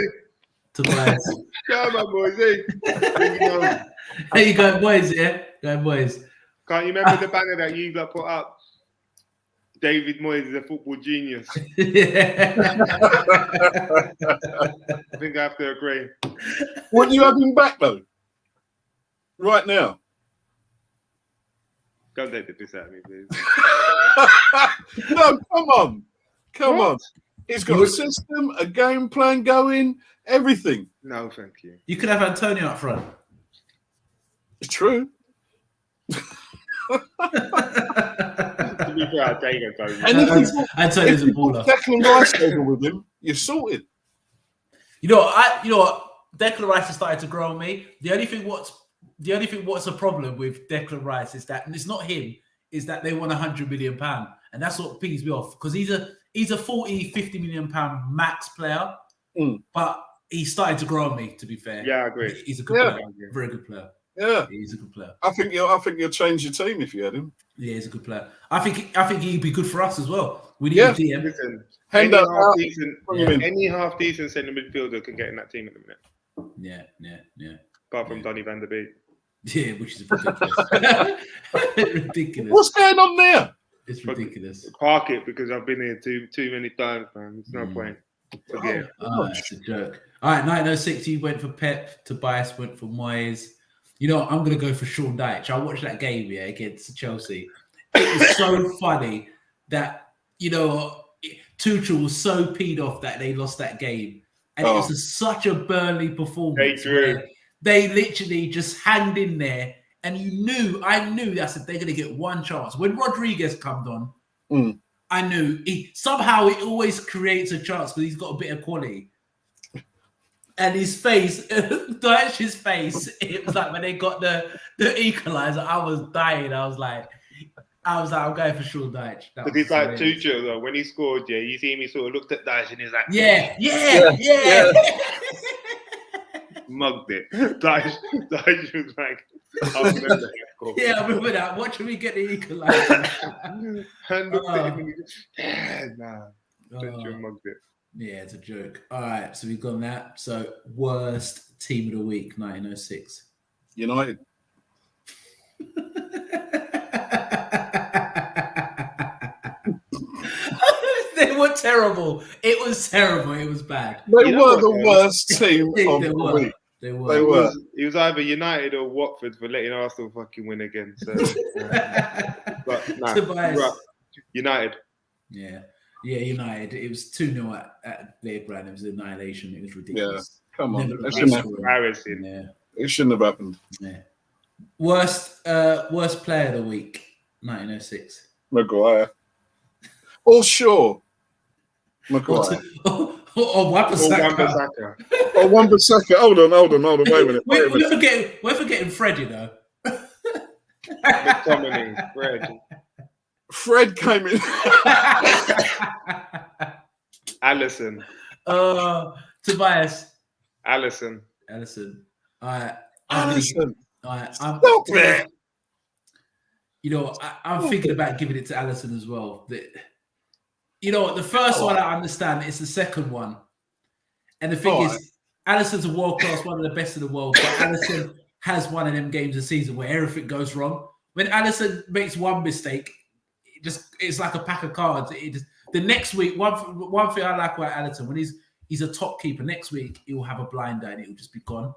Tobias. Come on, boys. There you go, boys. Yeah, go boys. Can't you remember the banner that you put up? David Moyes is a football genius. Yeah. I think I have to agree. Wouldn't you have him back though? Right now. Don't take the piss out of me, please. No, come on. He's got a system, a game plan going, everything. No, thank you. You could have Antonio up front. It's true. To be fair, I'll take Antonio. Antonio's a baller. Declan Rice over with him, you're sorted. You know what? Declan Rice has started to grow on me. The only thing what's a problem with Declan Rice is that, and it's not him, is that they want £100 million, and that's what pings me off because he's a 40, 50 million pound max player, but he's starting to grow on me. To be fair, yeah, I agree. He's a good player, very good player. Yeah, he's a good player. I think you'll change your team if you had him. Yeah, he's a good player. I think he'd be good for us as well. We need a DM. Listen, any half decent centre midfielder can get in that team at the minute. Yeah. Apart from Donny van der Beek. Yeah, which is ridiculous. Ridiculous. What's going on there? It's ridiculous. Park it because I've been here too many times, man. There's no point. It's a joke. All right, 1906, you went for Pep. Tobias went for Moyes. You know, I'm going to go for Sean Dyche. I watched that game against Chelsea. It was so funny that, Tuchel was so peed off that they lost that game. And it was such a Burnley performance. They literally just hanged in there. And I knew that they're going to get one chance. When Rodriguez comes on, I knew somehow he always creates a chance because he's got a bit of quality. And his face, Dyche's face, it was like when they got the equalizer, I was dying. I was like, I'm going for Sean Dyche. But it's like Tuchel though. When he scored, you see me sort of looked at Dyche and he's like, yeah. Mugged it. Dyche was like, I remember that. Yeah, I remember that. Watching me get the equalizer. And looked at him and he just, Tuchel mugged it. Yeah, it's a joke. All right, so we've gone that. So, worst team of the week, 1906. United. They were terrible. It was terrible. It was bad. They were the worst team of the week. They They were. were. It was either United or Watford for letting Arsenal fucking win again. So, but nah, Tobias. right. United. Yeah, United. It was 2-0 at Blair Brand. It was an annihilation. It was ridiculous. Come on. Never looked It like shouldn't have- scoring. Embarrassing. Yeah. It shouldn't have happened. Yeah. Worst player of the week, 1906. Maguire. Or Shaw. Maguire. Or Wan-Bissaka. Wan-Bissaka. Oh, Wan-Bissaka. Hold on. Wait a minute. We're forgetting Fred, you know. McTominay, Fred. Fred came in. Allison. Tobias. Allison. Allison. All right. Allison. All right. Stop it. You know, I'm thinking about giving it to Allison as well. You know, the first one I understand. It's the second one. And the thing is, Alisson's a world-class, one of the best in the world. But Allison has one of them games a season where everything goes wrong. When Allison makes one mistake, it's like a pack of cards. The next week, one thing I like about Allison, when he's a top keeper, next week he'll have a blinder and it'll just be gone.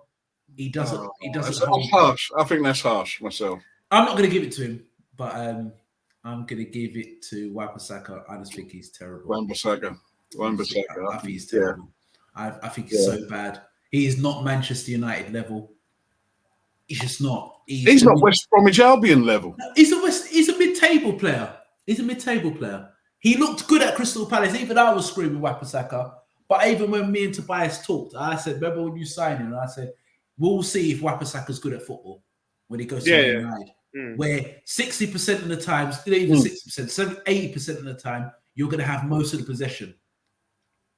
He doesn't. That's harsh. I think that's harsh myself. I'm not going to give it to him, but I'm going to give it to Wan-Bissaka. I just think he's terrible. Wan-Bissaka. I think he's terrible. I think he's so bad. He is not Manchester United level. He's just not. He's not West Bromwich Albion level. He's a mid-table player. He looked good at Crystal Palace. Even I was screaming Wan-Bissaka. But even when me and Tobias talked, I said, remember when you signed him? And I said, we'll see if Wan-Bissaka's good at football when he goes to United. Where 60% of the time, even 60%, 80% of the time, you're going to have most of the possession.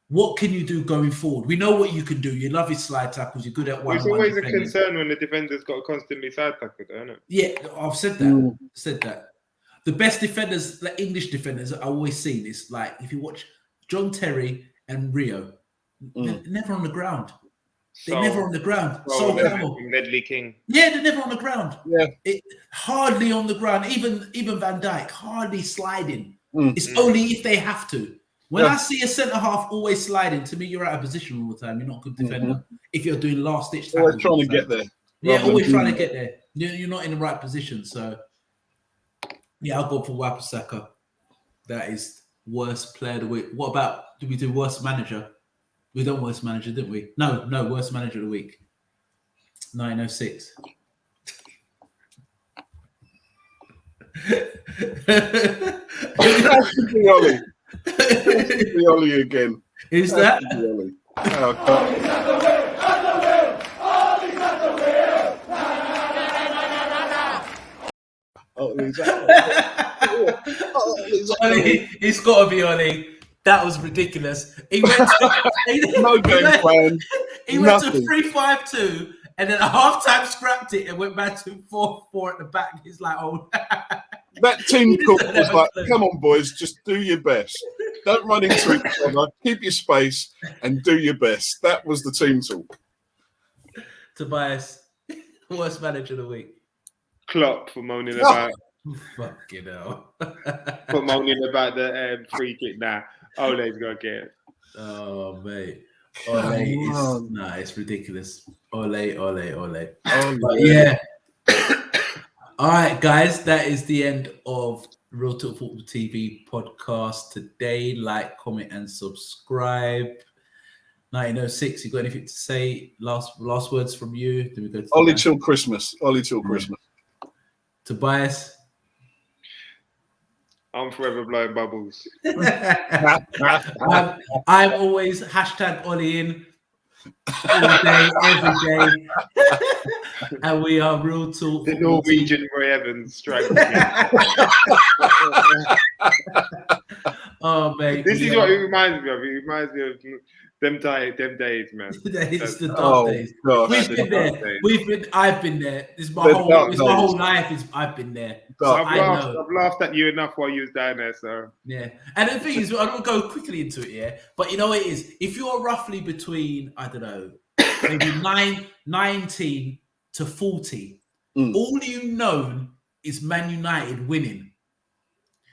What can you do going forward? We know what you can do. You love his slide tackles. You're good at one. It's always a concern when the defender's got to constantly side tackle, isn't it? Yeah, I've said that. The best defenders, like English defenders, I've always seen is like if you watch John Terry and Rio, they're never on the ground. They're never on the ground. So Medley King. Yeah, they're never on the ground. Yeah, hardly on the ground. Even Van Dijk, hardly sliding. It's only if they have to. When I see a centre half always sliding, to me, you're out of position all the time. You're not a good defender. If you're doing last ditch tackles, always trying to get there. Yeah, always trying to get there. You're not in the right position. So, yeah, I'll go for Wan-Bissaka. That is worst player of the week. What about, did we do worst manager? We done worst manager, didn't we? No, worst manager of the week. 906. Ollie. Ollie again. Who's that? It's got to be Ollie. That was ridiculous. He went to, no game plan. He went to 3-5-2 and then at halftime scrapped it and went back to 4-4 at the back. He's like, oh. That team talk was like, come on, boys, just do your best. Don't run into each other. Keep your space and do your best. That was the team talk. Tobias, worst manager of the week. Klopp for moaning about. Fucking hell. For moaning about the free kick now. Ole's got to get it. Oh, mate. Ole, it's ridiculous. Ole. Yeah. All right, guys, that is the end of Real Talk Football TV podcast today. Like, comment, and subscribe. 1906, you got anything to say? Last words from you? Then we go to Ollie till Christmas. Christmas. Tobias. I'm forever blowing bubbles. I'm always hashtag Ollie in all day, every day. And we are Real Talk. The Norwegian Roy Evans strike. Oh, mate. This is what it reminds me of. It reminds me of them days, man. It's the dark days. Gosh. We've been there. I've been there. This is my whole life. I've been there. So I've laughed at you enough while you was down there. So yeah. And the thing is, I don't go quickly into it, yeah. But you know what it is? If you're roughly between, I don't know, maybe 19 to 40, all you know is Man United winning.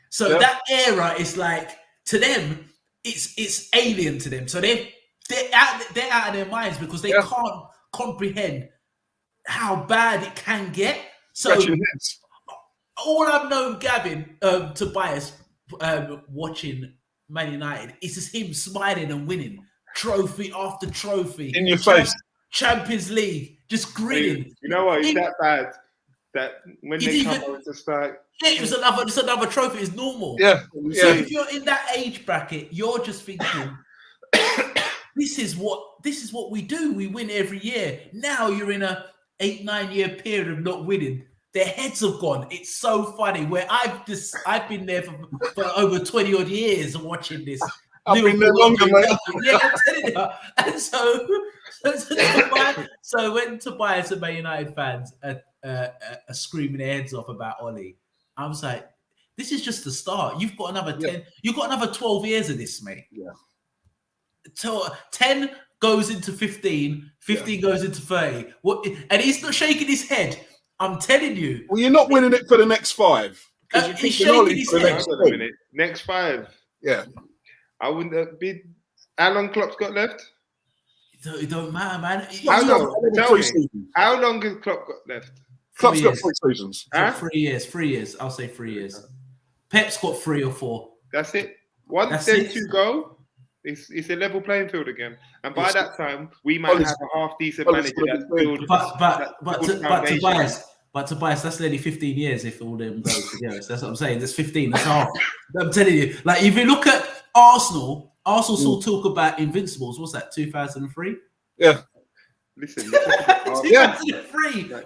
So that era is like, to them, it's alien to them. So they're out of their minds because they comprehend how bad it can get. So all I've known Gavin Tobias watching Man United is just him smiling and winning trophy after trophy in your face. Champions League, just grinning. You know what? It's that bad that when they come out, it's just like it's another trophy. It's normal. Yeah. So if you're in that age bracket, you're just thinking, this is what we do. We win every year. Now you're in a 8-9 year period of not winning. Their heads have gone. It's so funny. Where I've been there for over 20 odd years watching this. I've been there longer, mate. Yeah, I'm telling you. And so when Tobias and Man United fans are screaming their heads off about Ollie, I was like, this is just the start. You've got another 10. You've got another 12 years of this, mate. Yeah. So 10 goes into 15. 15 goes into 30. And he's not shaking his head. I'm telling you. Well, you're not winning it for the next 5. He's shaking his head. Next 5. Yeah. I wouldn't be. How long Klopp's got left? It don't matter, man. How long has Klopp got left? Klopp's got 3 seasons. Huh? 3 years. 3 years. I'll say 3 years. Pep's got 3 or 4. That's it. Once them 2 go, it's a level playing field again. And by that time, we might have a half decent manager that's built. But Tobias, that's nearly 15 years if all them go together. So that's what I'm saying. That's 15. That's half. I'm telling you. Like if you look at Arsenal still talk about Invincibles. What's that? 2003. Yeah. Listen. 2003. I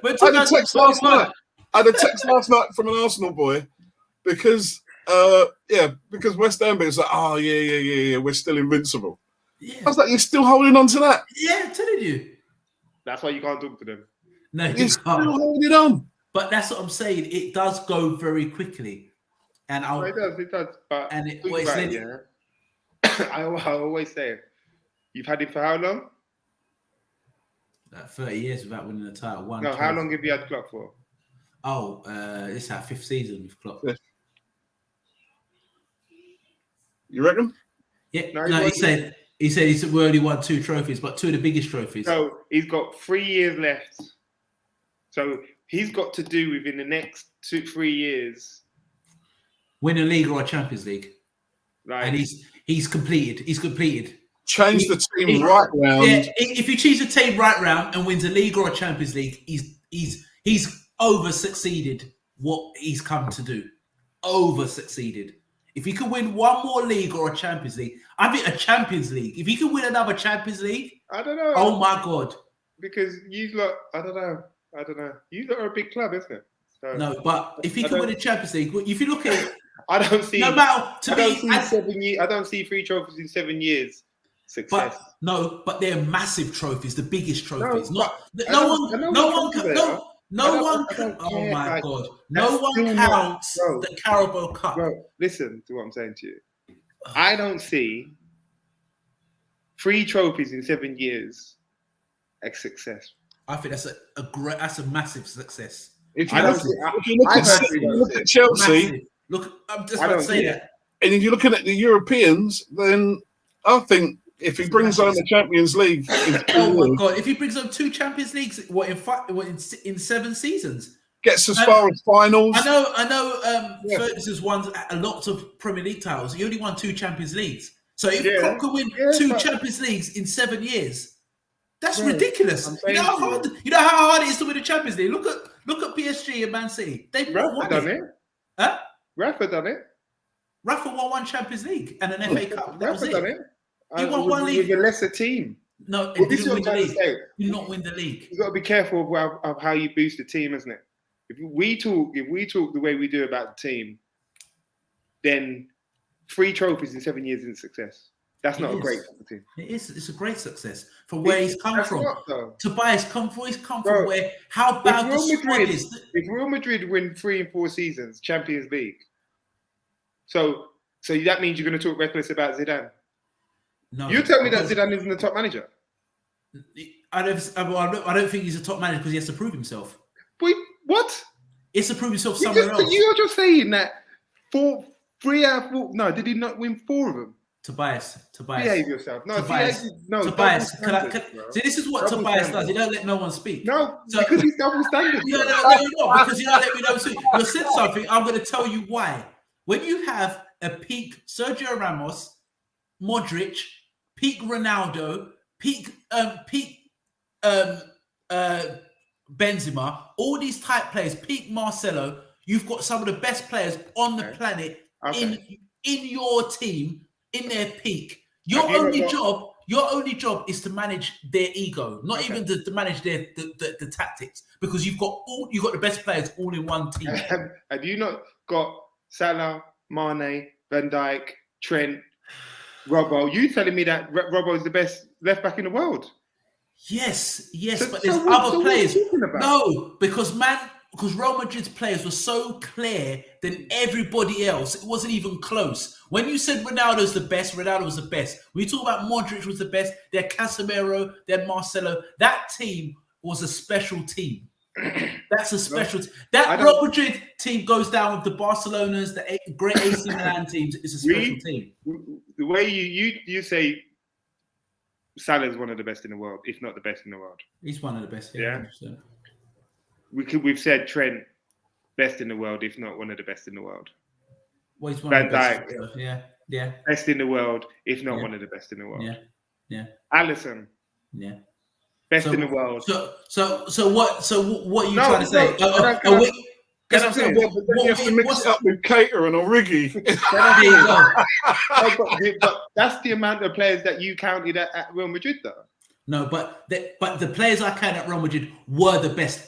had a text last night from an Arsenal boy because West Ham was like, oh yeah, we're still invincible. Yeah. I was like, you're still holding on to that? Yeah, I'm telling you. That's why you can't talk to them. No, you're still holding on. But that's what I'm saying. It does go very quickly, and it does. But I always say it. You've had it for how long? 30 years without winning the title. No, how long have you had Klopp for? Oh, this is our 5th season with Klopp. Yeah. You reckon? Yeah. No, he said we only won 2 trophies, but 2 of the biggest trophies. So he's got 3 years left. So he's got to do within the next 2-3 years win a league or a Champions League. Like, and he's completed. He's completed. Change the team right round. Yeah, if you choose a team right round and wins a league or a Champions League, he's over succeeded what he's come to do. Over succeeded. If he could win one more league or a Champions League, I think a Champions League. If he could win another Champions League, I don't know. Oh my God! Because you lot, I don't know. You lot are a big club, isn't it? So, no, but if he could win a Champions League, if you look at it, I don't see. No matter to me, 7 years. I don't see 3 trophies in 7 years. Success. But they're massive trophies, the biggest trophies. No one counts the Carabao Cup. Bro, listen to what I'm saying to you. I don't see 3 trophies in 7 years a success. I think that's a massive success. If you look at Chelsea, I'm just about to say that. And if you're looking at the Europeans, then I think if he brings on the Champions League, oh my God! If he brings on 2 Champions Leagues, in 7 seasons, gets as far as finals. I know. Ferguson's won a lot of Premier League titles. He only won 2 Champions Leagues. So if Klopp could win 2 Champions Leagues in 7 years, that's ridiculous. You know how hard it is to win a Champions League. Look at PSG and Man City. They've Rafa done it. Huh? Rafa done it. Rafa won 1 Champions League and an FA Cup. That was Rafa done it. He won 1 league with a lesser team. No, it didn't win the league. Did not win the league. You've got to be careful of how you boost the team, isn't it? If we talk the way we do about the team, then 3 trophies in 7 years is success. That's not a great team. It is. It's a great success from where he's come from. Tobias he's come from where how bad the squad is. If Real Madrid win 3 and 4 seasons, Champions League. So that means you're going to talk reckless about Zidane. No, you tell me that Zidane isn't the top manager. I don't think he's a top manager because he has to prove himself. Wait, what? He has to prove himself somewhere else. You're just saying that 3 out of 4. No, did he not win 4 of them? Tobias. Behave yourself. No, Tobias. Tobias. See, this is what Double Tobias standards. does. He don't let no one speak. No, So- because he's double standard. No, because you don't let me know too. You said something. I'm going to tell you why. When you have a peak Sergio Ramos, Modric, peak Ronaldo, peak Benzema, all these type players, peak Marcelo, you've got some of the best players on the planet in your team in their peak. Your only job is to manage their ego, not even to manage the tactics, because you've got the best players all in one team. Have you not got Salah, Mane, Van Dijk, Trent, Robbo? You telling me that Robbo is the best left back in the world? Yes, So- but there's so what- other so what players. are you talking about? No, because Real Madrid's players were so clear than everybody else. It wasn't even close. When you said Ronaldo's the best, Ronaldo was the best. When you talk about Modric was the best, they had Casemiro, they had Marcelo. That team was a special team. That's a special team. That Real Madrid team goes down with the Barcelonas, the great AC Milan teams. It's a special team. The way you say Salah is one of the best in the world, if not the best in the world. He's one of the best. Yeah. 100%. We've said Trent best in the world, if not one of the best in the world. Well, he's one Van of the best. Dijk. Yeah. Best in the world, if not one of the best in the world. Yeah. Alisson, Yeah. best in the world. So what are you trying to say? You have to mix it up with Cater and Origi. There you go. But that's the amount of players that you counted at Real Madrid, though. No, but the players I counted at Real Madrid were the best.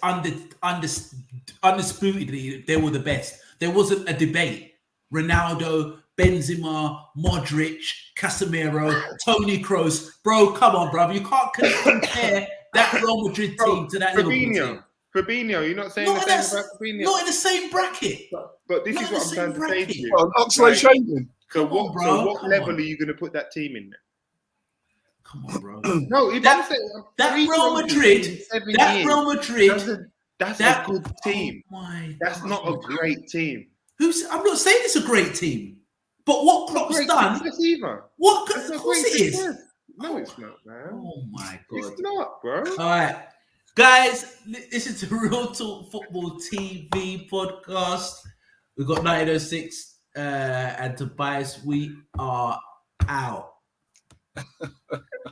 Undisputedly, they were the best. There wasn't a debate. Ronaldo, Benzema, Modric, Casemiro, Toni Kroos. Bro, come on, bro. You can't compare that Real Madrid team to that Liverpool team. Fabinho, you're not saying the same about Fabinho. Not in the same bracket. But this is what I'm trying to say to you. Oxlade-Chamberlain. So what level are you going to put that team in there? Come on, bro. No, if I'm saying that Real Madrid, that's a good team. That's not a great team. I'm not saying it's a great team, but what Klopp's done. What? Of course it is. No, it's not, man. Oh my god, it's not, bro. All right, guys, this is the Real Talk Football TV podcast. We've got 1906 and Tobias. We are out.